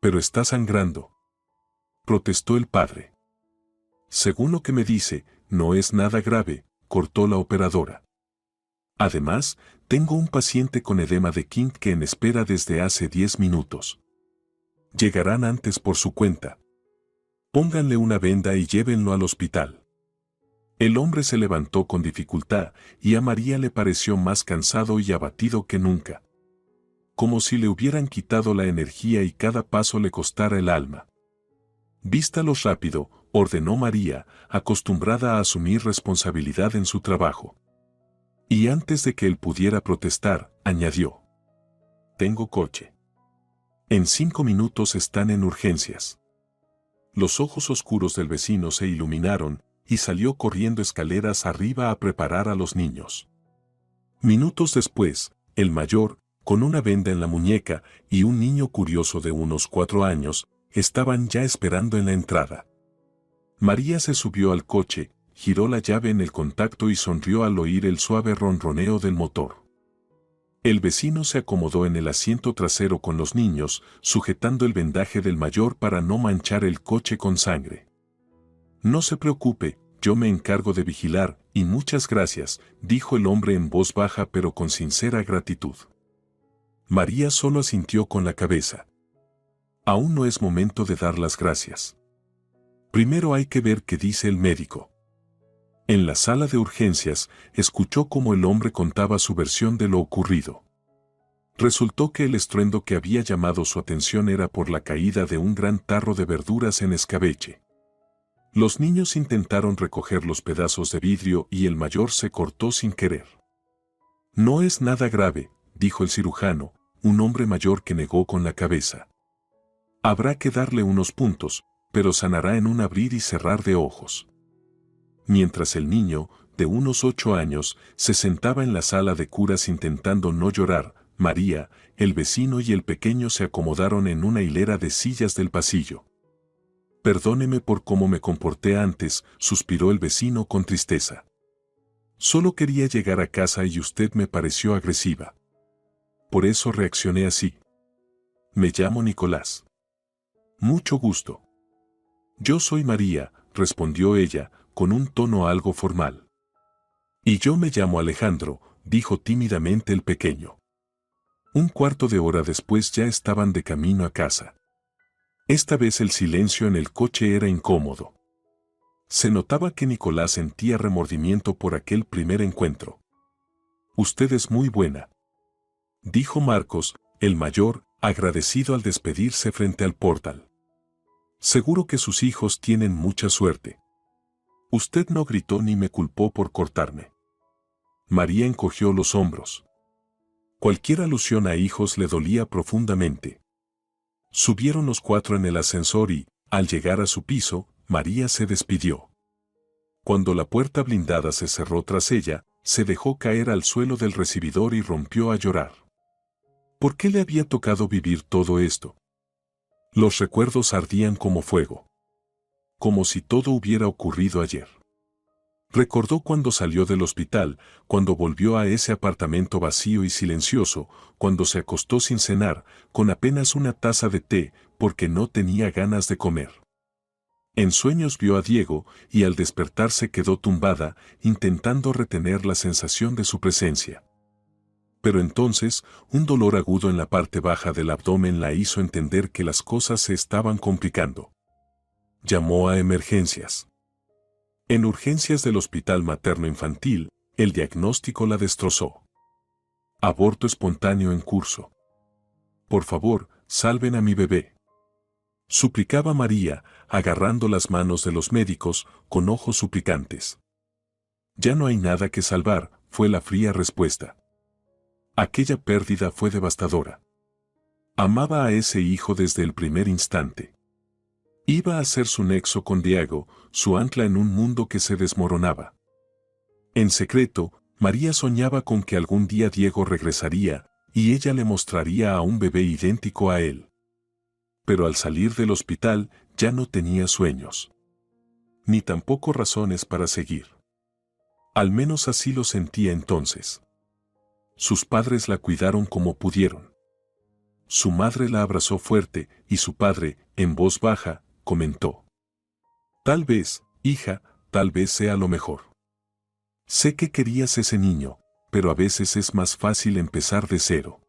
«Pero está sangrando», protestó el padre. «Según lo que me dice, no es nada grave», cortó la operadora. «Además, tengo un paciente con edema de King en espera desde hace 10 minutos. Llegarán antes por su cuenta. Pónganle una venda y llévenlo al hospital». El hombre se levantó con dificultad y a María le pareció más cansado y abatido que nunca. Como si le hubieran quitado la energía y cada paso le costara el alma. «Vístalos rápido», ordenó María, acostumbrada a asumir responsabilidad en su trabajo. Y antes de que él pudiera protestar, añadió: «Tengo coche. En 5 minutos están en urgencias». Los ojos oscuros del vecino se iluminaron y salió corriendo escaleras arriba a preparar a los niños. Minutos después, el mayor, con una venda en la muñeca, y un niño curioso de unos 4 años, estaban ya esperando en la entrada. María se subió al coche, giró la llave en el contacto y sonrió al oír el suave ronroneo del motor. El vecino se acomodó en el asiento trasero con los niños, sujetando el vendaje del mayor para no manchar el coche con sangre. «No se preocupe, yo me encargo de vigilar, y muchas gracias», dijo el hombre en voz baja pero con sincera gratitud. María solo asintió con la cabeza. «Aún no es momento de dar las gracias. Primero hay que ver qué dice el médico. En la sala de urgencias, escuchó cómo el hombre contaba su versión de lo ocurrido. Resultó que el estruendo que había llamado su atención era por la caída de un gran tarro de verduras en escabeche. Los niños intentaron recoger los pedazos de vidrio y el mayor se cortó sin querer. No es nada grave, dijo el cirujano, un hombre mayor que negó con la cabeza. Habrá que darle unos puntos, pero sanará en un abrir y cerrar de ojos. Mientras el niño, de unos 8 años, se sentaba en la sala de curas intentando no llorar, María, el vecino y el pequeño se acomodaron en una hilera de sillas del pasillo. Perdóneme por cómo me comporté antes, suspiró el vecino con tristeza. Solo quería llegar a casa y usted me pareció agresiva. Por eso reaccioné así. Me llamo Nicolás. Mucho gusto. Yo soy María, respondió ella, con un tono algo formal. Y yo me llamo Alejandro, dijo tímidamente el pequeño. Un cuarto de hora después ya estaban de camino a casa. Esta vez el silencio en el coche era incómodo. Se notaba que Nicolás sentía remordimiento por aquel primer encuentro. Usted es muy buena, dijo Marcos, el mayor, agradecido al despedirse frente al portal. Seguro que sus hijos tienen mucha suerte. Usted no gritó ni me culpó por cortarme. María encogió los hombros. Cualquier alusión a hijos le dolía profundamente. Subieron los 4 en el ascensor y, al llegar a su piso, María se despidió. Cuando la puerta blindada se cerró tras ella, se dejó caer al suelo del recibidor y rompió a llorar. ¿Por qué le había tocado vivir todo esto? Los recuerdos ardían como fuego. Como si todo hubiera ocurrido ayer. Recordó cuando salió del hospital, cuando volvió a ese apartamento vacío y silencioso, cuando se acostó sin cenar, con apenas una taza de té, porque no tenía ganas de comer. En sueños vio a Diego, y al despertarse quedó tumbada, intentando retener la sensación de su presencia. Pero entonces, un dolor agudo en la parte baja del abdomen la hizo entender que las cosas se estaban complicando. Llamó a emergencias. En urgencias del Hospital Materno-Infantil, el diagnóstico la destrozó. Aborto espontáneo en curso. Por favor, salven a mi bebé. Suplicaba María, agarrando las manos de los médicos, con ojos suplicantes. Ya no hay nada que salvar, fue la fría respuesta. Aquella pérdida fue devastadora. Amaba a ese hijo desde el primer instante. Iba a ser su nexo con Diego, su ancla en un mundo que se desmoronaba. En secreto, María soñaba con que algún día Diego regresaría, y ella le mostraría a un bebé idéntico a él. Pero al salir del hospital, ya no tenía sueños. Ni tampoco razones para seguir. Al menos así lo sentía entonces. Sus padres la cuidaron como pudieron. Su madre la abrazó fuerte, y su padre, en voz baja, comentó. Tal vez, hija, tal vez sea lo mejor. Sé que querías ese niño, pero a veces es más fácil empezar de cero.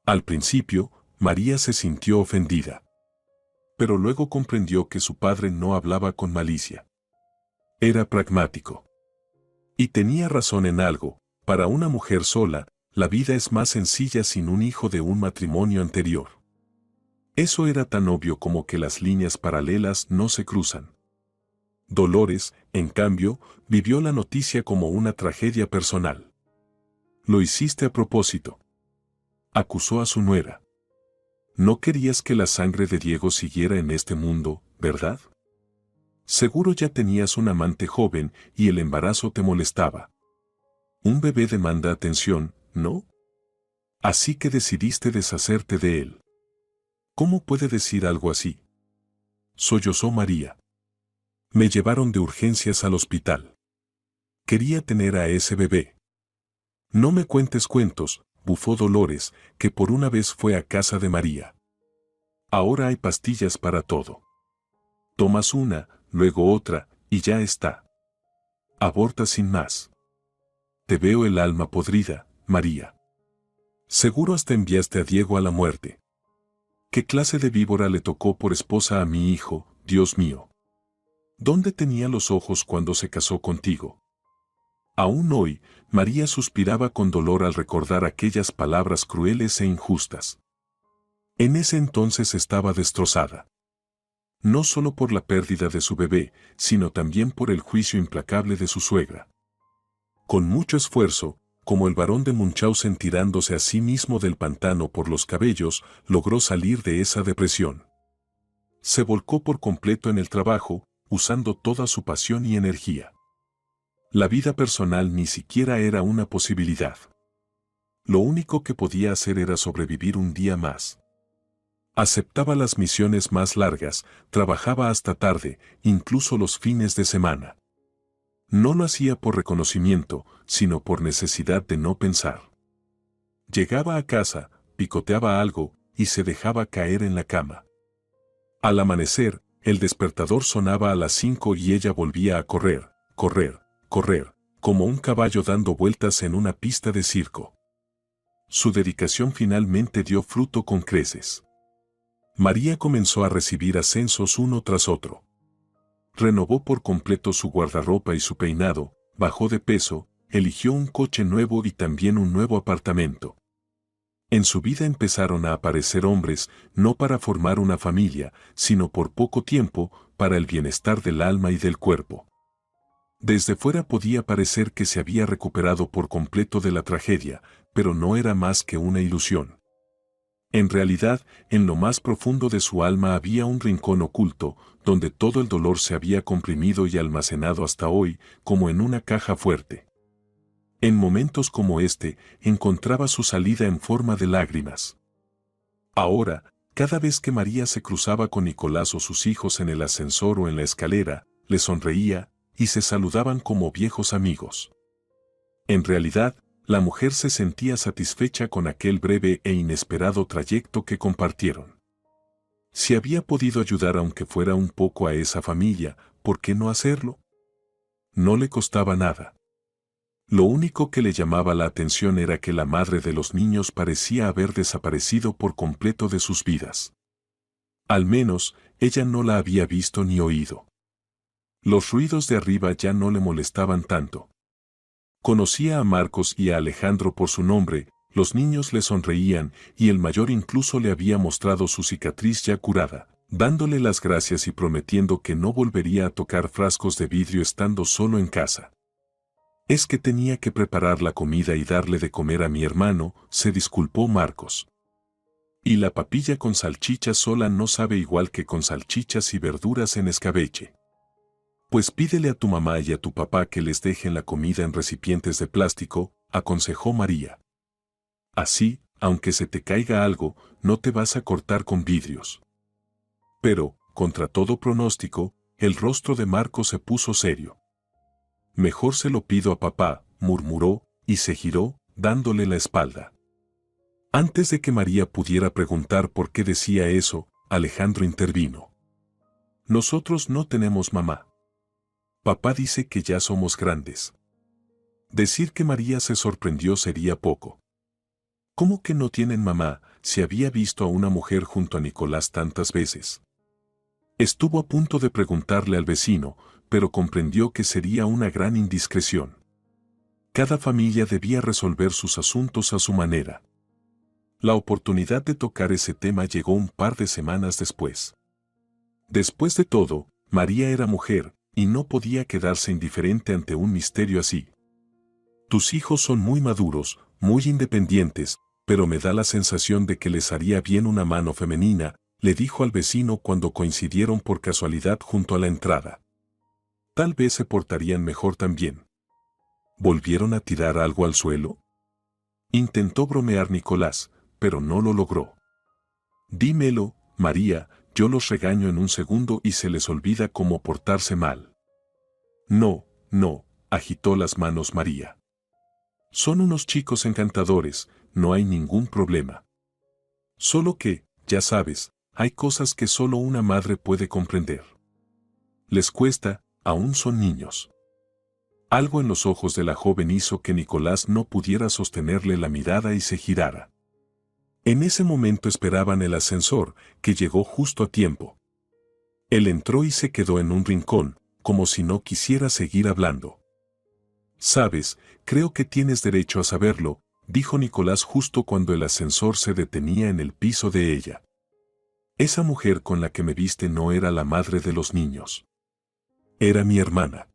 Al principio, María se sintió ofendida. Pero luego comprendió que su padre no hablaba con malicia. Era pragmático. Y tenía razón en algo, para una mujer sola, la vida es más sencilla sin un hijo de un matrimonio anterior. Eso era tan obvio como que las líneas paralelas no se cruzan. Dolores, en cambio, vivió la noticia como una tragedia personal. Lo hiciste a propósito. Acusó a su nuera. No querías que la sangre de Diego siguiera en este mundo, ¿verdad? Seguro ya tenías un amante joven y el embarazo te molestaba. Un bebé demanda atención, ¿no? Así que decidiste deshacerte de él. ¿Cómo puede decir algo así? Sollozó María. Me llevaron de urgencias al hospital. Quería tener a ese bebé. No me cuentes cuentos, bufó Dolores, que por una vez fue a casa de María. Ahora hay pastillas para todo. Tomas una, luego otra, y ya está. Aborta sin más. Te veo el alma podrida, María. Seguro hasta enviaste a Diego a la muerte. ¿Qué clase de víbora le tocó por esposa a mi hijo, Dios mío? ¿Dónde tenía los ojos cuando se casó contigo? Aún hoy, María suspiraba con dolor al recordar aquellas palabras crueles e injustas. En ese entonces estaba destrozada. No solo por la pérdida de su bebé, sino también por el juicio implacable de su suegra. Con mucho esfuerzo, como el barón de Munchausen tirándose a sí mismo del pantano por los cabellos, logró salir de esa depresión. Se volcó por completo en el trabajo, usando toda su pasión y energía. La vida personal ni siquiera era una posibilidad. Lo único que podía hacer era sobrevivir un día más. Aceptaba las misiones más largas, trabajaba hasta tarde, incluso los fines de semana. No lo hacía por reconocimiento, sino por necesidad de no pensar. Llegaba a casa, picoteaba algo y se dejaba caer en la cama. Al amanecer, el despertador sonaba a las 5 y ella volvía a correr, como un caballo dando vueltas en una pista de circo. Su dedicación finalmente dio fruto con creces. María comenzó a recibir ascensos uno tras otro. Renovó por completo su guardarropa y su peinado, bajó de peso, eligió un coche nuevo y también un nuevo apartamento. En su vida empezaron a aparecer hombres, no para formar una familia, sino por poco tiempo, para el bienestar del alma y del cuerpo. Desde fuera podía parecer que se había recuperado por completo de la tragedia, pero no era más que una ilusión. En realidad, en lo más profundo de su alma había un rincón oculto, donde todo el dolor se había comprimido y almacenado hasta hoy, como en una caja fuerte. En momentos como este, encontraba su salida en forma de lágrimas. Ahora, cada vez que María se cruzaba con Nicolás o sus hijos en el ascensor o en la escalera, le sonreía, y se saludaban como viejos amigos. En realidad, la mujer se sentía satisfecha con aquel breve e inesperado trayecto que compartieron. Si había podido ayudar aunque fuera un poco a esa familia, ¿por qué no hacerlo? No le costaba nada. Lo único que le llamaba la atención era que la madre de los niños parecía haber desaparecido por completo de sus vidas. Al menos, ella no la había visto ni oído. Los ruidos de arriba ya no le molestaban tanto. Conocía a Marcos y a Alejandro por su nombre, los niños le sonreían y el mayor incluso le había mostrado su cicatriz ya curada, dándole las gracias y prometiendo que no volvería a tocar frascos de vidrio estando solo en casa. Es que tenía que preparar la comida y darle de comer a mi hermano, se disculpó Marcos. Y la papilla con salchichas sola no sabe igual que con salchichas y verduras en escabeche. Pues pídele a tu mamá y a tu papá que les dejen la comida en recipientes de plástico, aconsejó María. Así, aunque se te caiga algo, no te vas a cortar con vidrios. Pero, contra todo pronóstico, el rostro de Marcos se puso serio. Mejor se lo pido a papá, murmuró, y se giró, dándole la espalda. Antes de que María pudiera preguntar por qué decía eso, Alejandro intervino. Nosotros no tenemos mamá. Papá dice que ya somos grandes. Decir que María se sorprendió sería poco. ¿Cómo que no tienen mamá, si había visto a una mujer junto a Nicolás tantas veces? Estuvo a punto de preguntarle al vecino, pero comprendió que sería una gran indiscreción. Cada familia debía resolver sus asuntos a su manera. La oportunidad de tocar ese tema llegó un par de semanas después. Después de todo, María era mujer, y no podía quedarse indiferente ante un misterio así. Tus hijos son muy maduros, muy independientes, pero me da la sensación de que les haría bien una mano femenina, le dijo al vecino cuando coincidieron por casualidad junto a la entrada. Tal vez se portarían mejor también. ¿Volvieron a tirar algo al suelo? Intentó bromear Nicolás, pero no lo logró. Dímelo, María, yo los regaño en un segundo y se les olvida cómo portarse mal. No, agitó las manos María. Son unos chicos encantadores, no hay ningún problema. Solo que, ya sabes, hay cosas que solo una madre puede comprender. Les cuesta, aún son niños. Algo en los ojos de la joven hizo que Nicolás no pudiera sostenerle la mirada y se girara. En ese momento esperaban el ascensor, que llegó justo a tiempo. Él entró y se quedó en un rincón, como si no quisiera seguir hablando. Sabes, creo que tienes derecho a saberlo, dijo Nicolás justo cuando el ascensor se detenía en el piso de ella. Esa mujer con la que me viste no era la madre de los niños. Era mi hermana.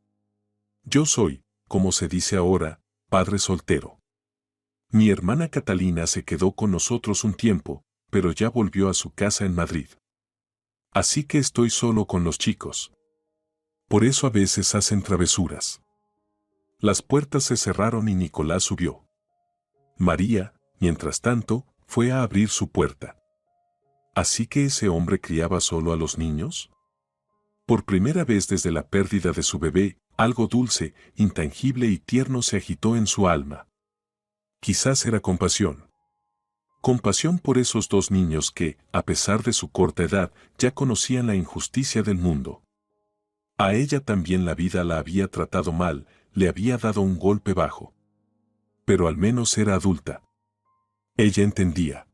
Yo soy, como se dice ahora, padre soltero. Mi hermana Catalina se quedó con nosotros un tiempo, pero ya volvió a su casa en Madrid. Así que estoy solo con los chicos. Por eso a veces hacen travesuras. Las puertas se cerraron y Nicolás subió. María, mientras tanto, fue a abrir su puerta. ¿Así que ese hombre criaba solo a los niños? Por primera vez desde la pérdida de su bebé, algo dulce, intangible y tierno se agitó en su alma. Quizás era compasión. Compasión por esos dos niños que, a pesar de su corta edad, ya conocían la injusticia del mundo. A ella también la vida la había tratado mal, le había dado un golpe bajo. Pero al menos era adulta. Ella entendía.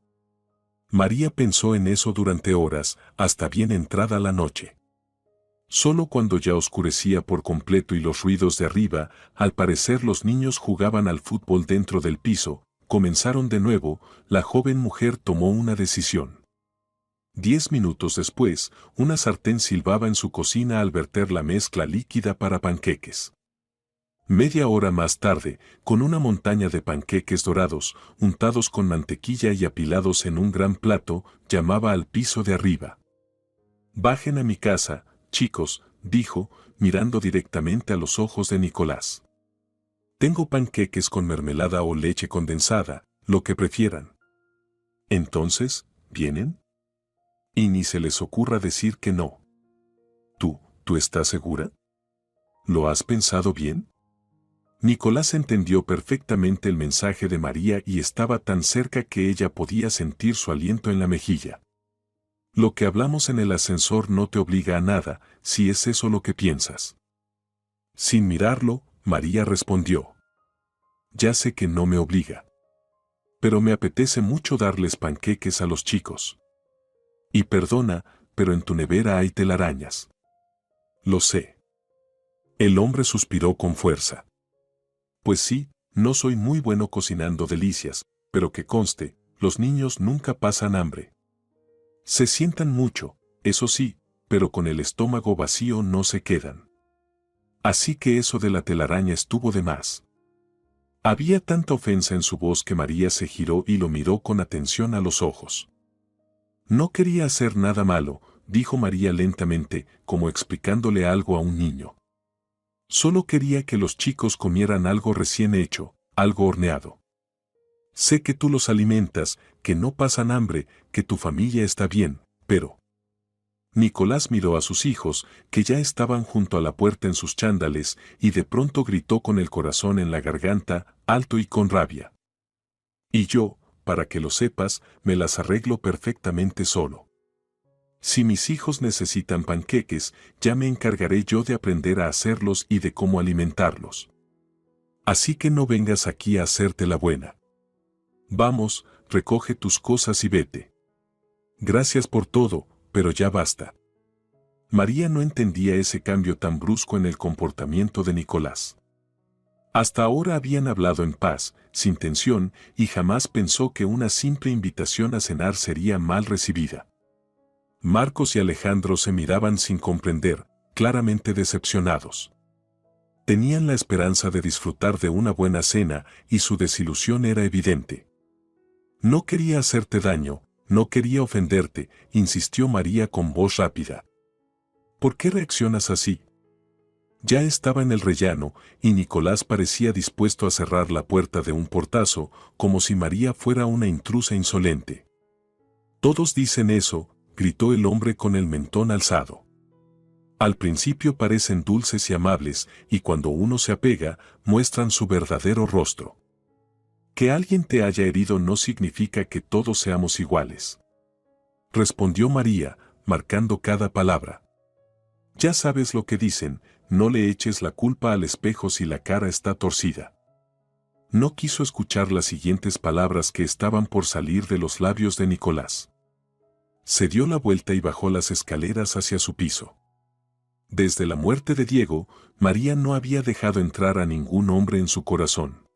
María pensó en eso durante horas, hasta bien entrada la noche. Solo cuando ya oscurecía por completo y los ruidos de arriba, al parecer los niños jugaban al fútbol dentro del piso, comenzaron de nuevo, la joven mujer tomó una decisión. 10 minutos después, una sartén silbaba en su cocina al verter la mezcla líquida para panqueques. Media hora más tarde, con una montaña de panqueques dorados, untados con mantequilla y apilados en un gran plato, llamaba al piso de arriba. «Bajen a mi casa, chicos», dijo, mirando directamente a los ojos de Nicolás. «Tengo panqueques con mermelada o leche condensada, lo que prefieran». «Entonces, ¿vienen?» Y ni se les ocurra decir que no. ¿Tú estás segura? ¿Lo has pensado bien? Nicolás entendió perfectamente el mensaje de María y estaba tan cerca que ella podía sentir su aliento en la mejilla. Lo que hablamos en el ascensor no te obliga a nada, si es eso lo que piensas. Sin mirarlo, María respondió. Ya sé que no me obliga. Pero me apetece mucho darles panqueques a los chicos. Y perdona, pero en tu nevera hay telarañas. Lo sé. El hombre suspiró con fuerza. Pues sí, no soy muy bueno cocinando delicias, pero que conste, los niños nunca pasan hambre. Se sientan mucho, eso sí, pero con el estómago vacío no se quedan. Así que eso de la telaraña estuvo de más. Había tanta ofensa en su voz que María se giró y lo miró con atención a los ojos. No quería hacer nada malo, dijo María lentamente, como explicándole algo a un niño. Solo quería que los chicos comieran algo recién hecho, algo horneado. Sé que tú los alimentas, que no pasan hambre, que tu familia está bien, pero... Nicolás miró a sus hijos, que ya estaban junto a la puerta en sus chándales, y de pronto gritó con el corazón en la garganta, alto y con rabia. Y yo, para que lo sepas, me las arreglo perfectamente solo. Si mis hijos necesitan panqueques, ya me encargaré yo de aprender a hacerlos y de cómo alimentarlos. Así que no vengas aquí a hacerte la buena. Vamos, recoge tus cosas y vete. Gracias por todo, pero ya basta. María no entendía ese cambio tan brusco en el comportamiento de Nicolás. Hasta ahora habían hablado en paz, sin tensión, y jamás pensó que una simple invitación a cenar sería mal recibida. Marcos y Alejandro se miraban sin comprender, claramente decepcionados. Tenían la esperanza de disfrutar de una buena cena y su desilusión era evidente. No quería hacerte daño, no quería ofenderte, insistió María con voz rápida. ¿Por qué reaccionas así? Ya estaba en el rellano y Nicolás parecía dispuesto a cerrar la puerta de un portazo, como si María fuera una intrusa insolente. Todos dicen eso, gritó el hombre con el mentón alzado. Al principio parecen dulces y amables, y cuando uno se apega, muestran su verdadero rostro. Que alguien te haya herido no significa que todos seamos iguales. Respondió María, marcando cada palabra. Ya sabes lo que dicen, no le eches la culpa al espejo si la cara está torcida. No quiso escuchar las siguientes palabras que estaban por salir de los labios de Nicolás. Se dio la vuelta y bajó las escaleras hacia su piso. Desde la muerte de Diego, María no había dejado entrar a ningún hombre en su corazón.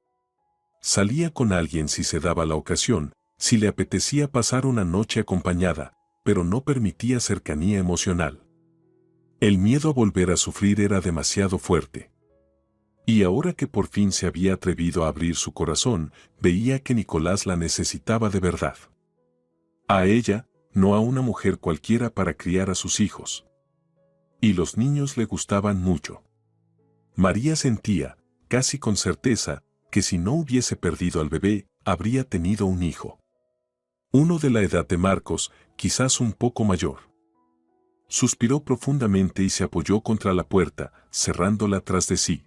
Salía con alguien si se daba la ocasión, si le apetecía pasar una noche acompañada, pero no permitía cercanía emocional. El miedo a volver a sufrir era demasiado fuerte. Y ahora que por fin se había atrevido a abrir su corazón, veía que Nicolás la necesitaba de verdad. A ella, no a una mujer cualquiera para criar a sus hijos. Y los niños le gustaban mucho. María sentía, casi con certeza, que si no hubiese perdido al bebé, habría tenido un hijo. Uno de la edad de Marcos, quizás un poco mayor. Suspiró profundamente y se apoyó contra la puerta, cerrándola tras de sí.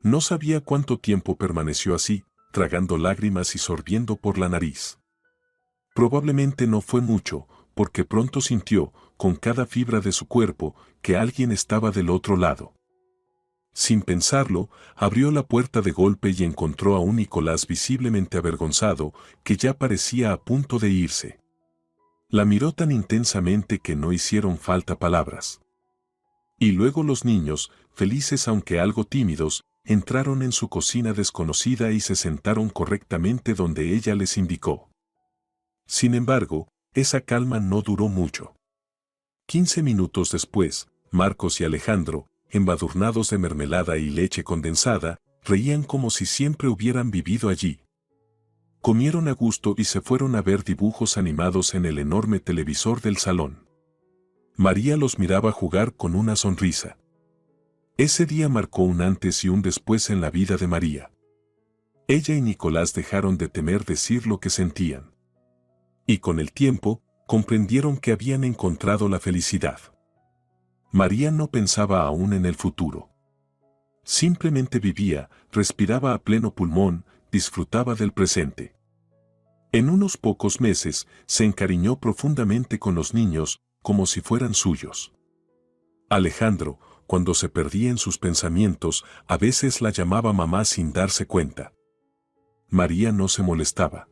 No sabía cuánto tiempo permaneció así, tragando lágrimas y sorbiendo por la nariz. Probablemente no fue mucho, porque pronto sintió, con cada fibra de su cuerpo, que alguien estaba del otro lado. Sin pensarlo, abrió la puerta de golpe y encontró a un Nicolás visiblemente avergonzado, que ya parecía a punto de irse. La miró tan intensamente que no hicieron falta palabras. Y luego los niños, felices aunque algo tímidos, entraron en su cocina desconocida y se sentaron correctamente donde ella les indicó. Sin embargo, esa calma no duró mucho. 15 minutos después, Marcos y Alejandro, embadurnados de mermelada y leche condensada, reían como si siempre hubieran vivido allí. Comieron a gusto y se fueron a ver dibujos animados en el enorme televisor del salón. María los miraba jugar con una sonrisa. Ese día marcó un antes y un después en la vida de María. Ella y Nicolás dejaron de temer decir lo que sentían. Y con el tiempo, comprendieron que habían encontrado la felicidad. María no pensaba aún en el futuro. Simplemente vivía, respiraba a pleno pulmón, disfrutaba del presente. En unos pocos meses, se encariñó profundamente con los niños, como si fueran suyos. Alejandro, cuando se perdía en sus pensamientos, a veces la llamaba mamá sin darse cuenta. María no se molestaba.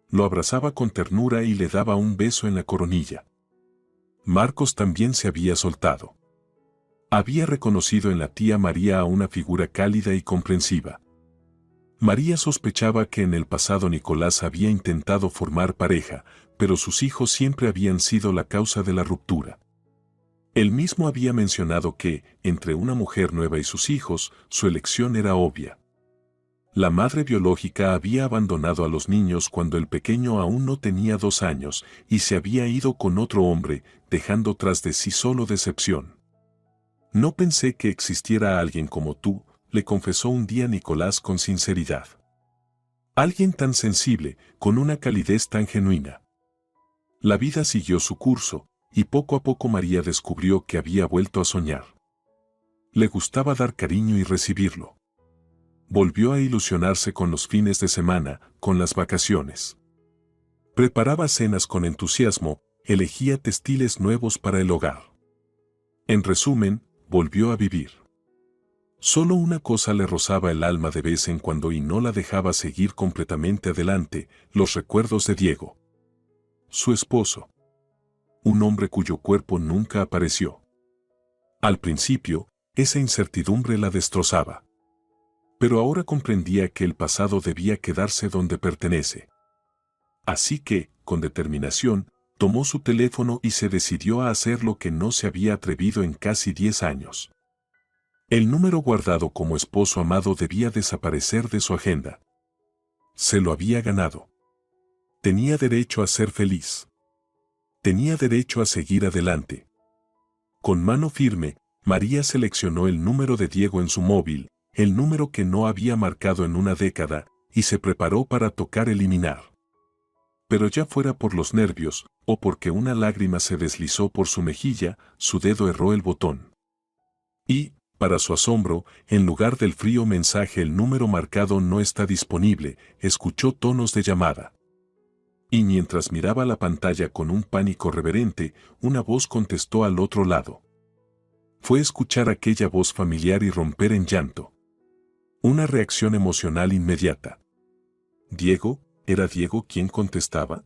Lo abrazaba con ternura y le daba un beso en la coronilla. Marcos también se había soltado. Había reconocido en la tía María a una figura cálida y comprensiva. María sospechaba que en el pasado Nicolás había intentado formar pareja, pero sus hijos siempre habían sido la causa de la ruptura. Él mismo había mencionado que, entre una mujer nueva y sus hijos, su elección era obvia. La madre biológica había abandonado a los niños cuando el pequeño aún no tenía 2 años y se había ido con otro hombre, dejando tras de sí solo decepción. No pensé que existiera alguien como tú, le confesó un día Nicolás con sinceridad. Alguien tan sensible, con una calidez tan genuina. La vida siguió su curso, y poco a poco María descubrió que había vuelto a soñar. Le gustaba dar cariño y recibirlo. Volvió a ilusionarse con los fines de semana, con las vacaciones. Preparaba cenas con entusiasmo, elegía textiles nuevos para el hogar. En resumen, volvió a vivir. Solo una cosa le rozaba el alma de vez en cuando y no la dejaba seguir completamente adelante, los recuerdos de Diego. Su esposo. Un hombre cuyo cuerpo nunca apareció. Al principio, esa incertidumbre la destrozaba. Pero ahora comprendía que el pasado debía quedarse donde pertenece. Así que, con determinación, tomó su teléfono y se decidió a hacer lo que no se había atrevido en casi 10 años. El número guardado como esposo amado debía desaparecer de su agenda. Se lo había ganado. Tenía derecho a ser feliz. Tenía derecho a seguir adelante. Con mano firme, María seleccionó el número de Diego en su móvil, el número que no había marcado en una década, y se preparó para tocar eliminar. Pero ya fuera por los nervios, o porque una lágrima se deslizó por su mejilla, su dedo erró el botón. Y, para su asombro, en lugar del frío mensaje "el número marcado no está disponible", escuchó tonos de llamada. Y mientras miraba la pantalla con un pánico reverente, una voz contestó al otro lado. Fue escuchar aquella voz familiar y romper en llanto. Una reacción emocional inmediata. ¿Diego? ¿Era Diego quien contestaba?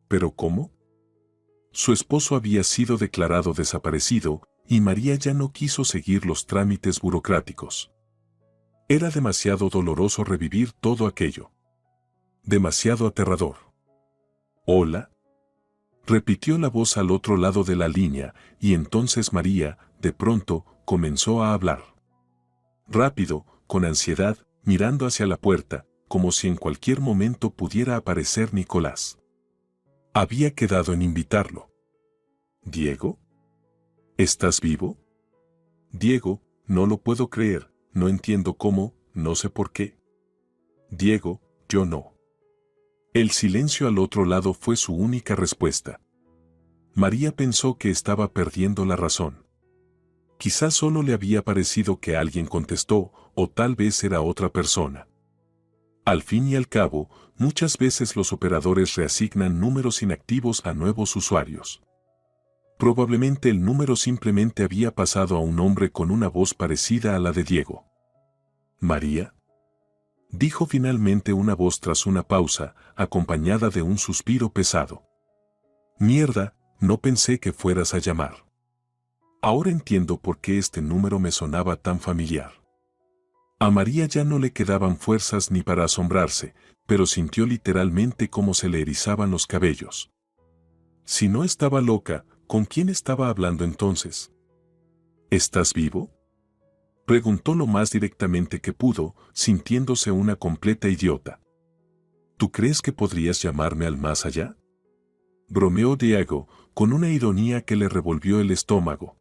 ¿Pero cómo? Su esposo había sido declarado desaparecido, y María ya no quiso seguir los trámites burocráticos. Era demasiado doloroso revivir todo aquello. Demasiado aterrador. «Hola», repitió la voz al otro lado de la línea, y entonces María, de pronto, comenzó a hablar. Rápido, con ansiedad, mirando hacia la puerta, como si en cualquier momento pudiera aparecer Nicolás. Había quedado en invitarlo. «¿Diego? ¿Estás vivo?» «Diego, no lo puedo creer, no entiendo cómo, no sé por qué». «Diego, yo no». El silencio al otro lado fue su única respuesta. María pensó que estaba perdiendo la razón. Quizás solo le había parecido que alguien contestó, o tal vez era otra persona. Al fin y al cabo, muchas veces los operadores reasignan números inactivos a nuevos usuarios. Probablemente el número simplemente había pasado a un hombre con una voz parecida a la de Diego. «¿María?», dijo finalmente una voz tras una pausa, acompañada de un suspiro pesado. «Mierda, no pensé que fueras a llamar. Ahora entiendo por qué este número me sonaba tan familiar». A María ya no le quedaban fuerzas ni para asombrarse, pero sintió literalmente cómo se le erizaban los cabellos. Si no estaba loca, ¿con quién estaba hablando entonces? «¿Estás vivo?», preguntó lo más directamente que pudo, sintiéndose una completa idiota. «¿Tú crees que podrías llamarme al más allá?», bromeó Diego, con una ironía que le revolvió el estómago.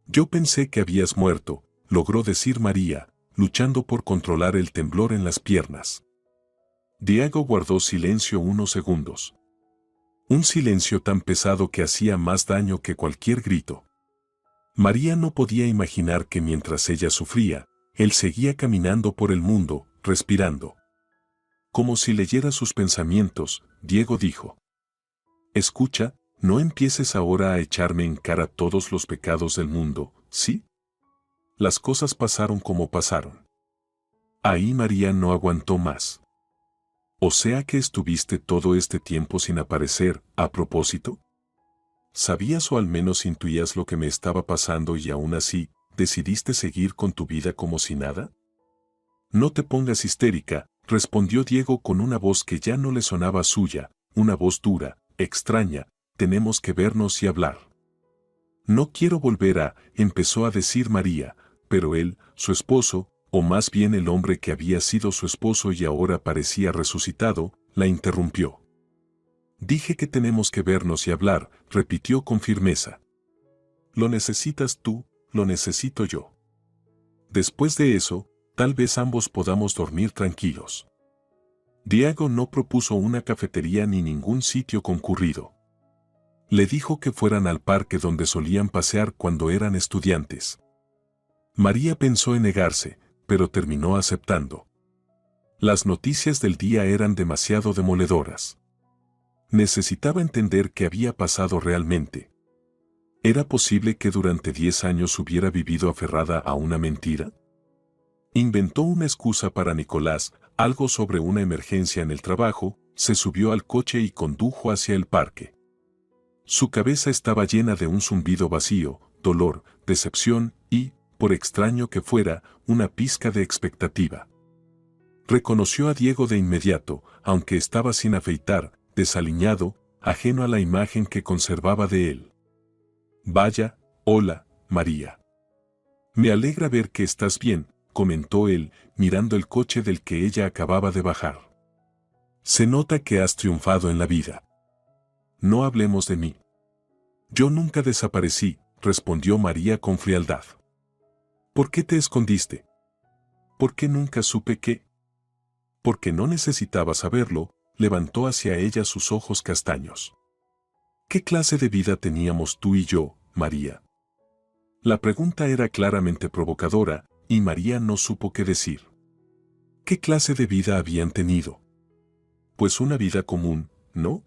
«Yo pensé que habías muerto», logró decir María, luchando por controlar el temblor en las piernas. Diego guardó silencio unos segundos. Un silencio tan pesado que hacía más daño que cualquier grito. María no podía imaginar que mientras ella sufría, él seguía caminando por el mundo, respirando. Como si leyera sus pensamientos, Diego dijo: «Escucha, no empieces ahora a echarme en cara todos los pecados del mundo, ¿sí? Las cosas pasaron como pasaron». Ahí María no aguantó más. «¿O sea que estuviste todo este tiempo sin aparecer, a propósito? ¿Sabías o al menos intuías lo que me estaba pasando y aún así, decidiste seguir con tu vida como si nada?» «No te pongas histérica», respondió Diego con una voz que ya no le sonaba suya, una voz dura, extraña. «Tenemos que vernos y hablar». «No quiero volver a», empezó a decir María, pero él, su esposo, o más bien el hombre que había sido su esposo y ahora parecía resucitado, la interrumpió. «Dije que tenemos que vernos y hablar», repitió con firmeza. «Lo necesitas tú, lo necesito yo. Después de eso, tal vez ambos podamos dormir tranquilos». Diego no propuso una cafetería ni ningún sitio concurrido. Le dijo que fueran al parque donde solían pasear cuando eran estudiantes. María pensó en negarse, pero terminó aceptando. Las noticias del día eran demasiado demoledoras. Necesitaba entender qué había pasado realmente. ¿Era posible que durante 10 años hubiera vivido aferrada a una mentira? Inventó una excusa para Nicolás, algo sobre una emergencia en el trabajo, se subió al coche y condujo hacia el parque. Su cabeza estaba llena de un zumbido vacío, dolor, decepción y, por extraño que fuera, una pizca de expectativa. Reconoció a Diego de inmediato, aunque estaba sin afeitar, desaliñado, ajeno a la imagen que conservaba de él. «Vaya, hola, María. Me alegra ver que estás bien», comentó él, mirando el coche del que ella acababa de bajar. «Se nota que has triunfado en la vida. No hablemos de mí». «Yo nunca desaparecí», respondió María con frialdad. «¿Por qué te escondiste? ¿Por qué nunca supe qué?» Porque no necesitaba saberlo, levantó hacia ella sus ojos castaños. «¿Qué clase de vida teníamos tú y yo, María?» La pregunta era claramente provocadora, y María no supo qué decir. ¿Qué clase de vida habían tenido? Pues una vida común, ¿no?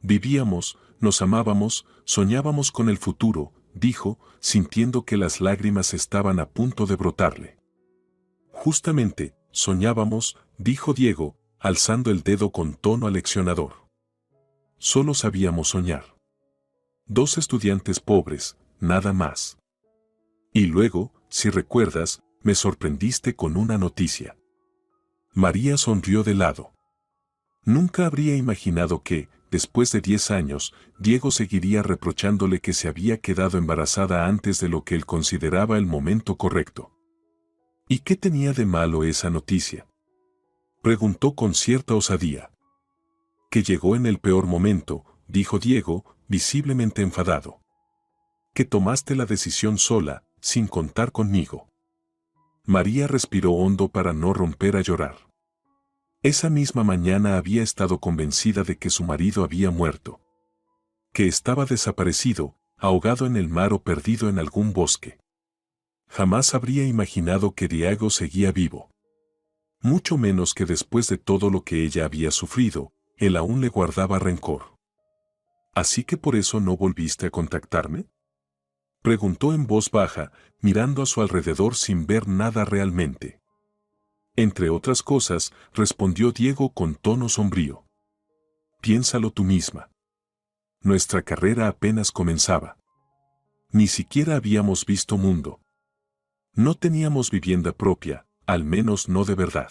Vivíamos, nos amábamos, soñábamos con el futuro, dijo, sintiendo que las lágrimas estaban a punto de brotarle. Justamente, soñábamos, dijo Diego, alzando el dedo con tono aleccionador. Solo sabíamos soñar. Dos estudiantes pobres, nada más. Y luego, si recuerdas, me sorprendiste con una noticia. María sonrió de lado. Nunca habría imaginado que, después de 10 años, Diego seguiría reprochándole que se había quedado embarazada antes de lo que él consideraba el momento correcto. ¿Y qué tenía de malo esa noticia?, preguntó con cierta osadía. Que llegó en el peor momento, dijo Diego, visiblemente enfadado. Que tomaste la decisión sola, sin contar conmigo. María respiró hondo para no romper a llorar. Esa misma mañana había estado convencida de que su marido había muerto. Que estaba desaparecido, ahogado en el mar o perdido en algún bosque. Jamás habría imaginado que Diego seguía vivo. Mucho menos que después de todo lo que ella había sufrido, él aún le guardaba rencor. ¿Así que por eso no volviste a contactarme?, preguntó en voz baja, mirando a su alrededor sin ver nada realmente. Entre otras cosas, respondió Diego con tono sombrío. Piénsalo tú misma. Nuestra carrera apenas comenzaba. Ni siquiera habíamos visto mundo. No teníamos vivienda propia, al menos no de verdad.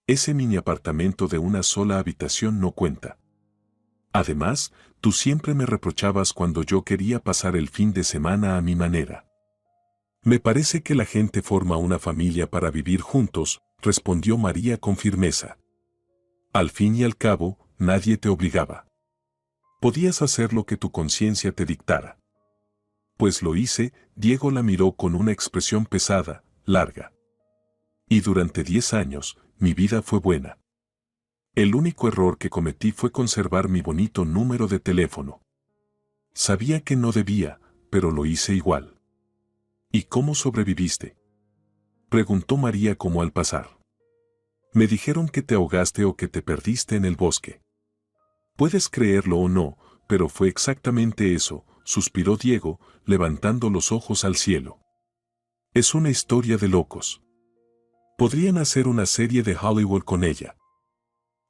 Ese mini apartamento de una sola habitación no cuenta. Además, tú siempre me reprochabas cuando yo quería pasar el fin de semana a mi manera. Me parece que la gente forma una familia para vivir juntos, respondió María con firmeza. Al fin y al cabo, nadie te obligaba. Podías hacer lo que tu conciencia te dictara. Pues lo hice, Diego la miró con una expresión pesada, larga. Y durante 10 años, mi vida fue buena. El único error que cometí fue conservar mi bonito número de teléfono. Sabía que no debía, pero lo hice igual. ¿Y cómo sobreviviste?, preguntó María como al pasar. Me dijeron que te ahogaste o que te perdiste en el bosque. Puedes creerlo o no, pero fue exactamente eso, suspiró Diego, levantando los ojos al cielo. Es una historia de locos. Podrían hacer una serie de Hollywood con ella.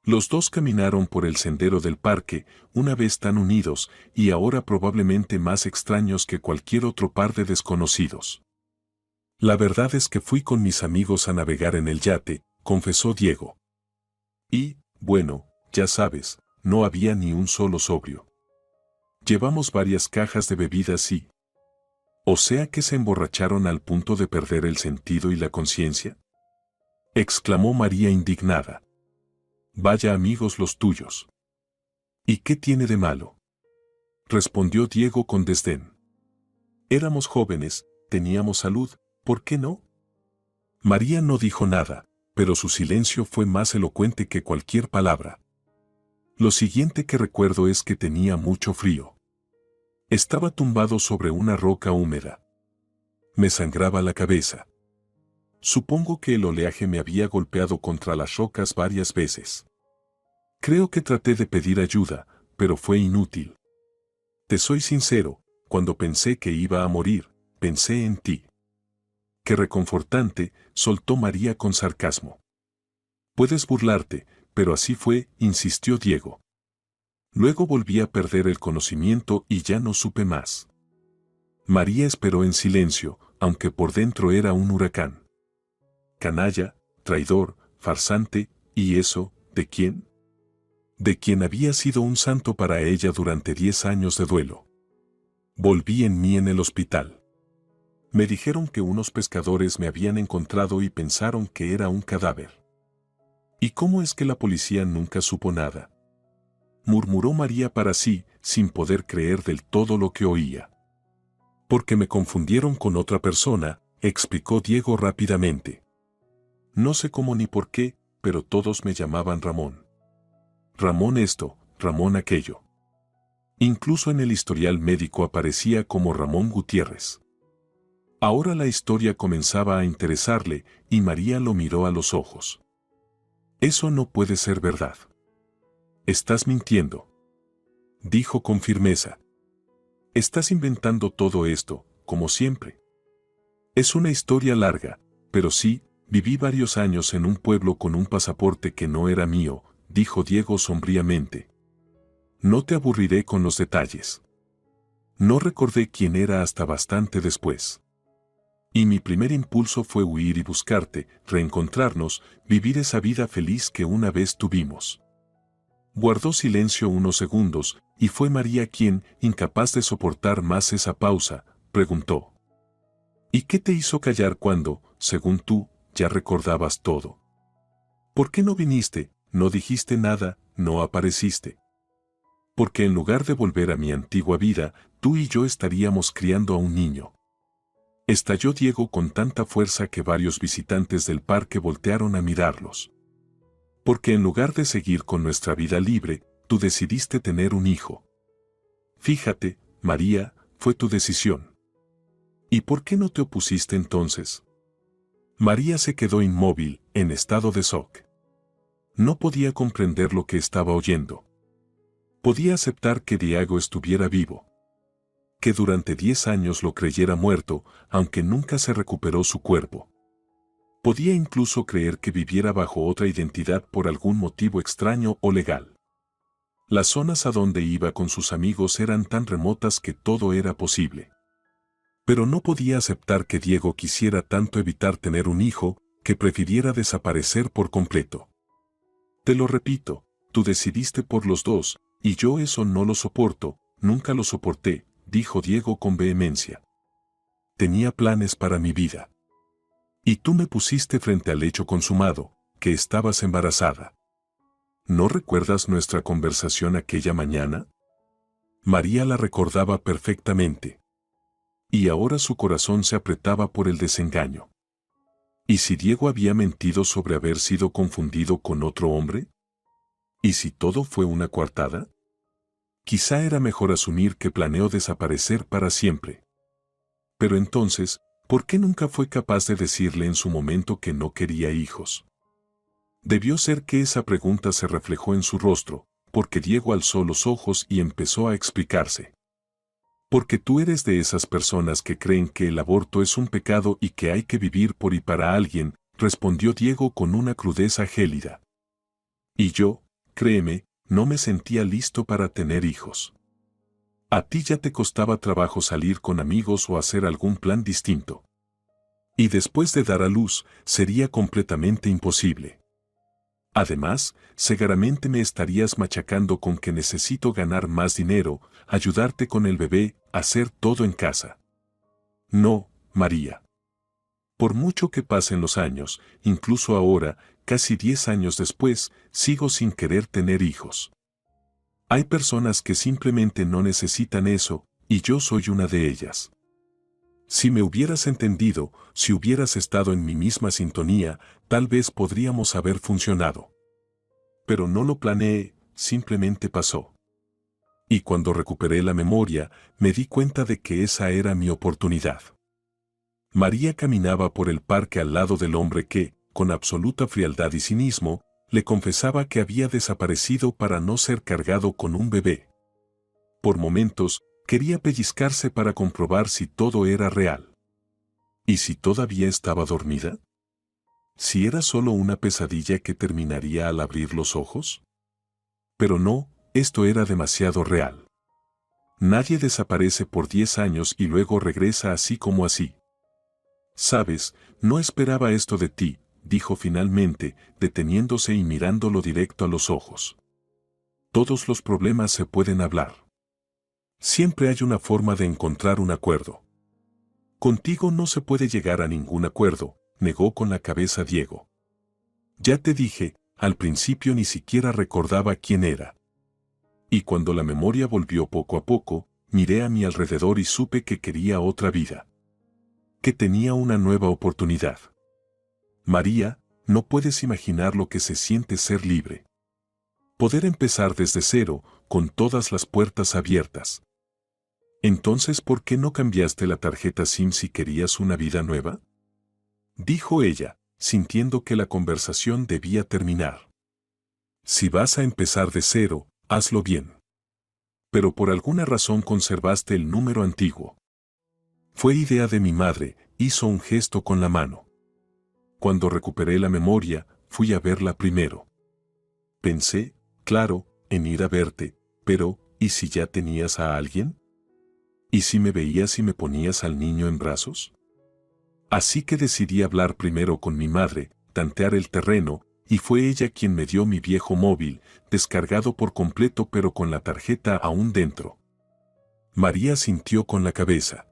Los dos caminaron por el sendero del parque, una vez tan unidos, y ahora probablemente más extraños que cualquier otro par de desconocidos. La verdad es que fui con mis amigos a navegar en el yate, confesó Diego. Y, bueno, ya sabes, no había ni un solo sobrio. Llevamos varias cajas de bebidas y... ¿O sea que se emborracharon al punto de perder el sentido y la conciencia?, exclamó María indignada. Vaya amigos los tuyos. ¿Y qué tiene de malo?, respondió Diego con desdén. Éramos jóvenes, teníamos salud, ¿por qué no? María no dijo nada, pero su silencio fue más elocuente que cualquier palabra. Lo siguiente que recuerdo es que tenía mucho frío. Estaba tumbado sobre una roca húmeda. Me sangraba la cabeza. Supongo que el oleaje me había golpeado contra las rocas varias veces. Creo que traté de pedir ayuda, pero fue inútil. Te soy sincero, cuando pensé que iba a morir, pensé en ti. Qué reconfortante, soltó María con sarcasmo. Puedes burlarte, pero así fue, insistió Diego. Luego volví a perder el conocimiento y ya no supe más. María esperó en silencio, aunque por dentro era un huracán. Canalla, traidor, farsante, ¿y eso, de quién? De quien había sido un santo para ella durante 10 años de duelo. Volví en mí en el hospital. Me dijeron que unos pescadores me habían encontrado y pensaron que era un cadáver. ¿Y cómo es que la policía nunca supo nada?, murmuró María para sí, sin poder creer del todo lo que oía. Porque me confundieron con otra persona, explicó Diego rápidamente. No sé cómo ni por qué, pero todos me llamaban Ramón. Ramón esto, Ramón aquello. Incluso en el historial médico aparecía como Ramón Gutiérrez. Ahora la historia comenzaba a interesarle, y María lo miró a los ojos. Eso no puede ser verdad. Estás mintiendo, dijo con firmeza. Estás inventando todo esto, como siempre. Es una historia larga, pero sí, viví varios años en un pueblo con un pasaporte que no era mío, dijo Diego sombríamente. No te aburriré con los detalles. No recordé quién era hasta bastante después. Y mi primer impulso fue huir y buscarte, reencontrarnos, vivir esa vida feliz que una vez tuvimos. Guardó silencio unos segundos, y fue María quien, incapaz de soportar más esa pausa, preguntó. ¿Y qué te hizo callar cuando, según tú, ya recordabas todo? ¿Por qué no viniste, no dijiste nada, no apareciste? Porque en lugar de volver a mi antigua vida, tú y yo estaríamos criando a un niño. Estalló Diego con tanta fuerza que varios visitantes del parque voltearon a mirarlos. Porque en lugar de seguir con nuestra vida libre, tú decidiste tener un hijo. Fíjate, María, fue tu decisión. ¿Y por qué no te opusiste entonces? María se quedó inmóvil, en estado de shock. No podía comprender lo que estaba oyendo. Podía aceptar que Diego estuviera vivo. Que durante 10 años lo creyera muerto, aunque nunca se recuperó su cuerpo. Podía incluso creer que viviera bajo otra identidad por algún motivo extraño o legal. Las zonas a donde iba con sus amigos eran tan remotas que todo era posible. Pero no podía aceptar que Diego quisiera tanto evitar tener un hijo, que prefiriera desaparecer por completo. Te lo repito, tú decidiste por los dos, y yo eso no lo soporto, nunca lo soporté, dijo Diego con vehemencia. Tenía planes para mi vida. Y tú me pusiste frente al hecho consumado, que estabas embarazada. ¿No recuerdas nuestra conversación aquella mañana? María la recordaba perfectamente. Y ahora su corazón se apretaba por el desengaño. ¿Y si Diego había mentido sobre haber sido confundido con otro hombre? ¿Y si todo fue una coartada? Quizá era mejor asumir que planeó desaparecer para siempre. Pero entonces, ¿por qué nunca fue capaz de decirle en su momento que no quería hijos? Debió ser que esa pregunta se reflejó en su rostro, porque Diego alzó los ojos y empezó a explicarse. Porque tú eres de esas personas que creen que el aborto es un pecado y que hay que vivir por y para alguien, respondió Diego con una crudeza gélida. Y yo, créeme, no me sentía listo para tener hijos. A ti ya te costaba trabajo salir con amigos o hacer algún plan distinto. Y después de dar a luz, sería completamente imposible. Además, seguramente me estarías machacando con que necesito ganar más dinero, ayudarte con el bebé, hacer todo en casa. No, María. Por mucho que pasen los años, incluso ahora, casi 10 años después, sigo sin querer tener hijos. Hay personas que simplemente no necesitan eso, y yo soy una de ellas. Si me hubieras entendido, si hubieras estado en mi misma sintonía, tal vez podríamos haber funcionado. Pero no lo planeé, simplemente pasó. Y cuando recuperé la memoria, me di cuenta de que esa era mi oportunidad. María caminaba por el parque al lado del hombre que, con absoluta frialdad y cinismo, le confesaba que había desaparecido para no ser cargado con un bebé. Por momentos, quería pellizcarse para comprobar si todo era real. ¿Y si todavía estaba dormida? ¿Si era solo una pesadilla que terminaría al abrir los ojos? Pero no, esto era demasiado real. Nadie desaparece por 10 años y luego regresa así como así. Sabes, no esperaba esto de ti, dijo finalmente, deteniéndose y mirándolo directo a los ojos. Todos los problemas se pueden hablar. Siempre hay una forma de encontrar un acuerdo. Contigo no se puede llegar a ningún acuerdo, negó con la cabeza Diego. Ya te dije, al principio ni siquiera recordaba quién era. Y cuando la memoria volvió poco a poco, miré a mi alrededor y supe que quería otra vida. Que tenía una nueva oportunidad. María, no puedes imaginar lo que se siente ser libre. Poder empezar desde cero, con todas las puertas abiertas. Entonces, ¿por qué no cambiaste la tarjeta SIM si querías una vida nueva? Dijo ella, sintiendo que la conversación debía terminar. Si vas a empezar de cero, hazlo bien. Pero por alguna razón conservaste el número antiguo. Fue idea de mi madre, hizo un gesto con la mano. Cuando recuperé la memoria, fui a verla primero. Pensé, claro, en ir a verte, pero, ¿y si ya tenías a alguien? ¿Y si me veías y me ponías al niño en brazos? Así que decidí hablar primero con mi madre, tantear el terreno, y fue ella quien me dio mi viejo móvil, descargado por completo pero con la tarjeta aún dentro. María sintió con la cabeza.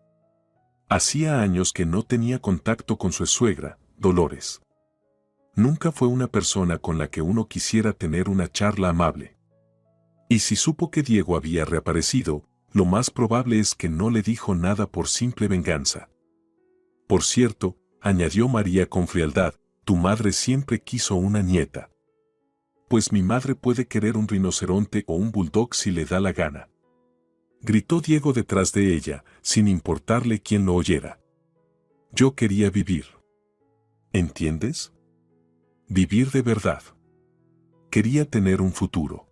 Hacía años que no tenía contacto con su suegra, Dolores. Nunca fue una persona con la que uno quisiera tener una charla amable. Y si supo que Diego había reaparecido, lo más probable es que no le dijo nada por simple venganza. Por cierto, añadió María con frialdad, tu madre siempre quiso una nieta. Pues mi madre puede querer un rinoceronte o un bulldog si le da la gana. Gritó Diego detrás de ella, sin importarle quién lo oyera. Yo quería vivir. ¿Entiendes? Vivir de verdad. Quería tener un futuro.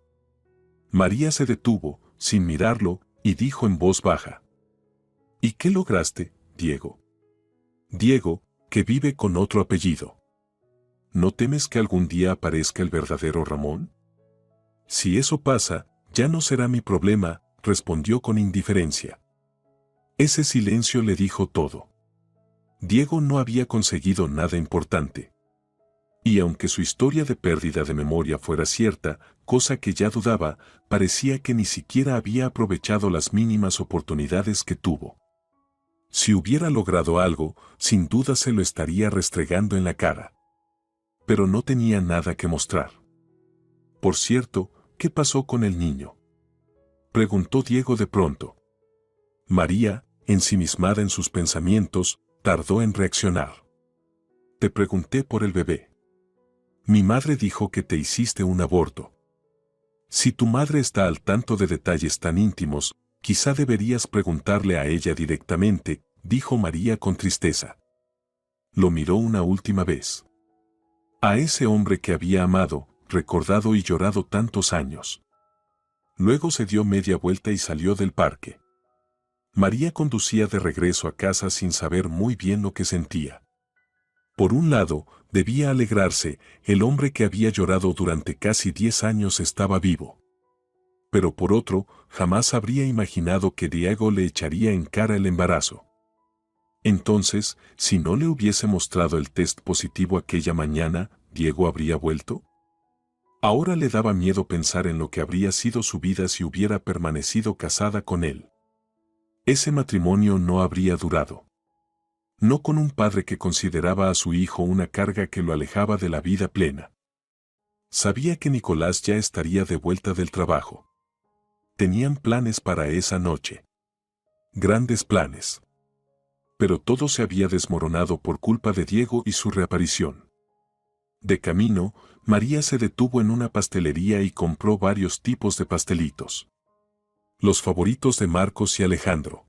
María se detuvo, sin mirarlo, y dijo en voz baja. ¿Y qué lograste, Diego? Diego, que vive con otro apellido. ¿No temes que algún día aparezca el verdadero Ramón? Si eso pasa, ya no será mi problema, respondió con indiferencia. Ese silencio le dijo todo. Diego no había conseguido nada importante. Y aunque su historia de pérdida de memoria fuera cierta, cosa que ya dudaba, parecía que ni siquiera había aprovechado las mínimas oportunidades que tuvo. Si hubiera logrado algo, sin duda se lo estaría restregando en la cara. Pero no tenía nada que mostrar. Por cierto, ¿qué pasó con el niño?, preguntó Diego de pronto. María, ensimismada en sus pensamientos, tardó en reaccionar. Te pregunté por el bebé. Mi madre dijo que te hiciste un aborto. Si tu madre está al tanto de detalles tan íntimos, quizá deberías preguntarle a ella directamente, dijo María con tristeza. Lo miró una última vez. A ese hombre que había amado, recordado y llorado tantos años. Luego se dio media vuelta y salió del parque. María conducía de regreso a casa sin saber muy bien lo que sentía. Por un lado, debía alegrarse, el hombre que había llorado durante casi 10 años estaba vivo. Pero por otro, jamás habría imaginado que Diego le echaría en cara el embarazo. Entonces, si no le hubiese mostrado el test positivo aquella mañana, ¿Diego habría vuelto? Ahora le daba miedo pensar en lo que habría sido su vida si hubiera permanecido casada con él. Ese matrimonio no habría durado. No con un padre que consideraba a su hijo una carga que lo alejaba de la vida plena. Sabía que Nicolás ya estaría de vuelta del trabajo. Tenían planes para esa noche. Grandes planes. Pero todo se había desmoronado por culpa de Diego y su reaparición. De camino, María se detuvo en una pastelería y compró varios tipos de pastelitos. Los favoritos de Marcos y Alejandro.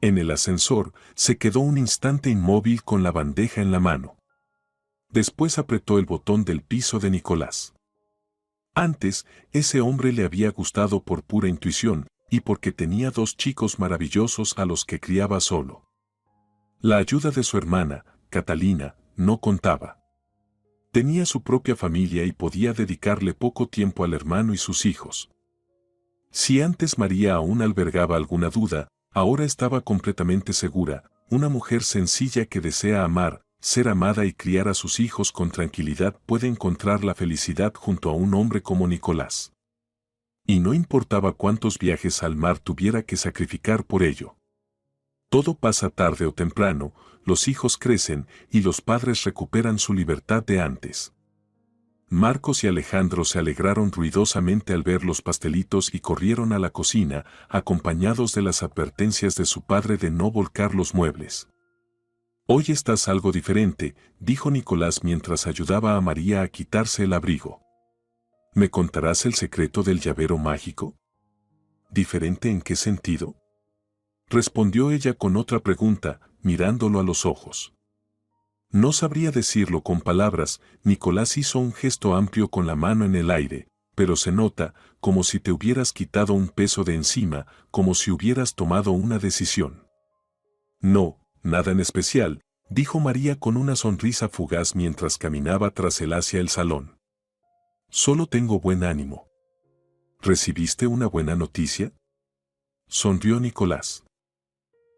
En el ascensor, se quedó un instante inmóvil con la bandeja en la mano. Después apretó el botón del piso de Nicolás. Antes, ese hombre le había gustado por pura intuición, y porque tenía 2 chicos maravillosos a los que criaba solo. La ayuda de su hermana, Catalina, no contaba. Tenía su propia familia y podía dedicarle poco tiempo al hermano y sus hijos. Si antes María aún albergaba alguna duda, ahora estaba completamente segura, una mujer sencilla que desea amar, ser amada y criar a sus hijos con tranquilidad puede encontrar la felicidad junto a un hombre como Nicolás. Y no importaba cuántos viajes al mar tuviera que sacrificar por ello. Todo pasa tarde o temprano, los hijos crecen y los padres recuperan su libertad de antes. Marcos y Alejandro se alegraron ruidosamente al ver los pastelitos y corrieron a la cocina, acompañados de las advertencias de su padre de no volcar los muebles. Hoy estás algo diferente, dijo Nicolás mientras ayudaba a María a quitarse el abrigo. ¿Me contarás el secreto del llavero mágico? ¿Diferente en qué sentido?, respondió ella con otra pregunta, mirándolo a los ojos. No sabría decirlo con palabras, Nicolás hizo un gesto amplio con la mano en el aire, pero se nota, como si te hubieras quitado un peso de encima, como si hubieras tomado una decisión. No, nada en especial, dijo María con una sonrisa fugaz mientras caminaba tras él hacia el salón. Solo tengo buen ánimo. ¿Recibiste una buena noticia?, sonrió Nicolás.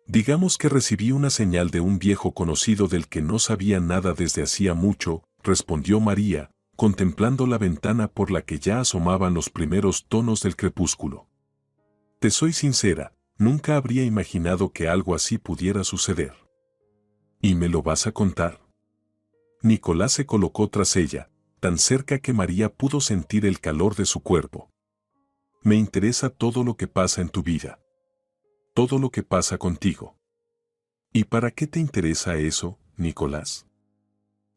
Digamos que recibí una señal de un viejo conocido del que no sabía nada desde hacía mucho, respondió María, contemplando la ventana por la que ya asomaban los primeros tonos del crepúsculo. Te soy sincera, nunca habría imaginado que algo así pudiera suceder. ¿Y me lo vas a contar? Nicolás se colocó tras ella, tan cerca que María pudo sentir el calor de su cuerpo. Me interesa todo lo que pasa en tu vida. Todo lo que pasa contigo. ¿Y para qué te interesa eso, Nicolás?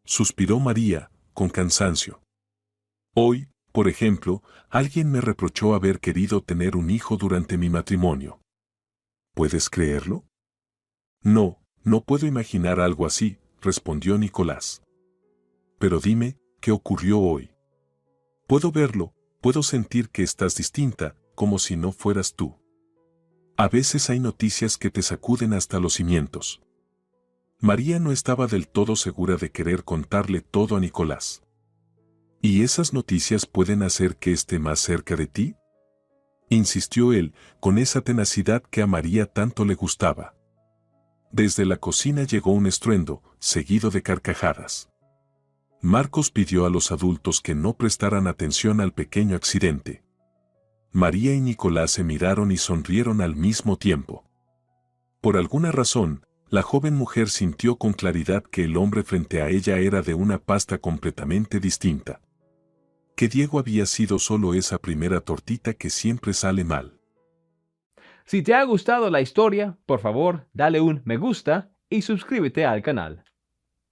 Suspiró María, con cansancio. Hoy, por ejemplo, alguien me reprochó haber querido tener un hijo durante mi matrimonio. ¿Puedes creerlo? No, no puedo imaginar algo así, respondió Nicolás. Pero dime, ¿qué ocurrió hoy? Puedo verlo, puedo sentir que estás distinta, como si no fueras tú. A veces hay noticias que te sacuden hasta los cimientos. María no estaba del todo segura de querer contarle todo a Nicolás. ¿Y esas noticias pueden hacer que esté más cerca de ti? Insistió él, con esa tenacidad que a María tanto le gustaba. Desde la cocina llegó un estruendo, seguido de carcajadas. Marcos pidió a los adultos que no prestaran atención al pequeño accidente. María y Nicolás se miraron y sonrieron al mismo tiempo. Por alguna razón, la joven mujer sintió con claridad que el hombre frente a ella era de una pasta completamente distinta. Que Diego había sido solo esa primera tortita que siempre sale mal. Si te ha gustado la historia, por favor, dale un me gusta y suscríbete al canal.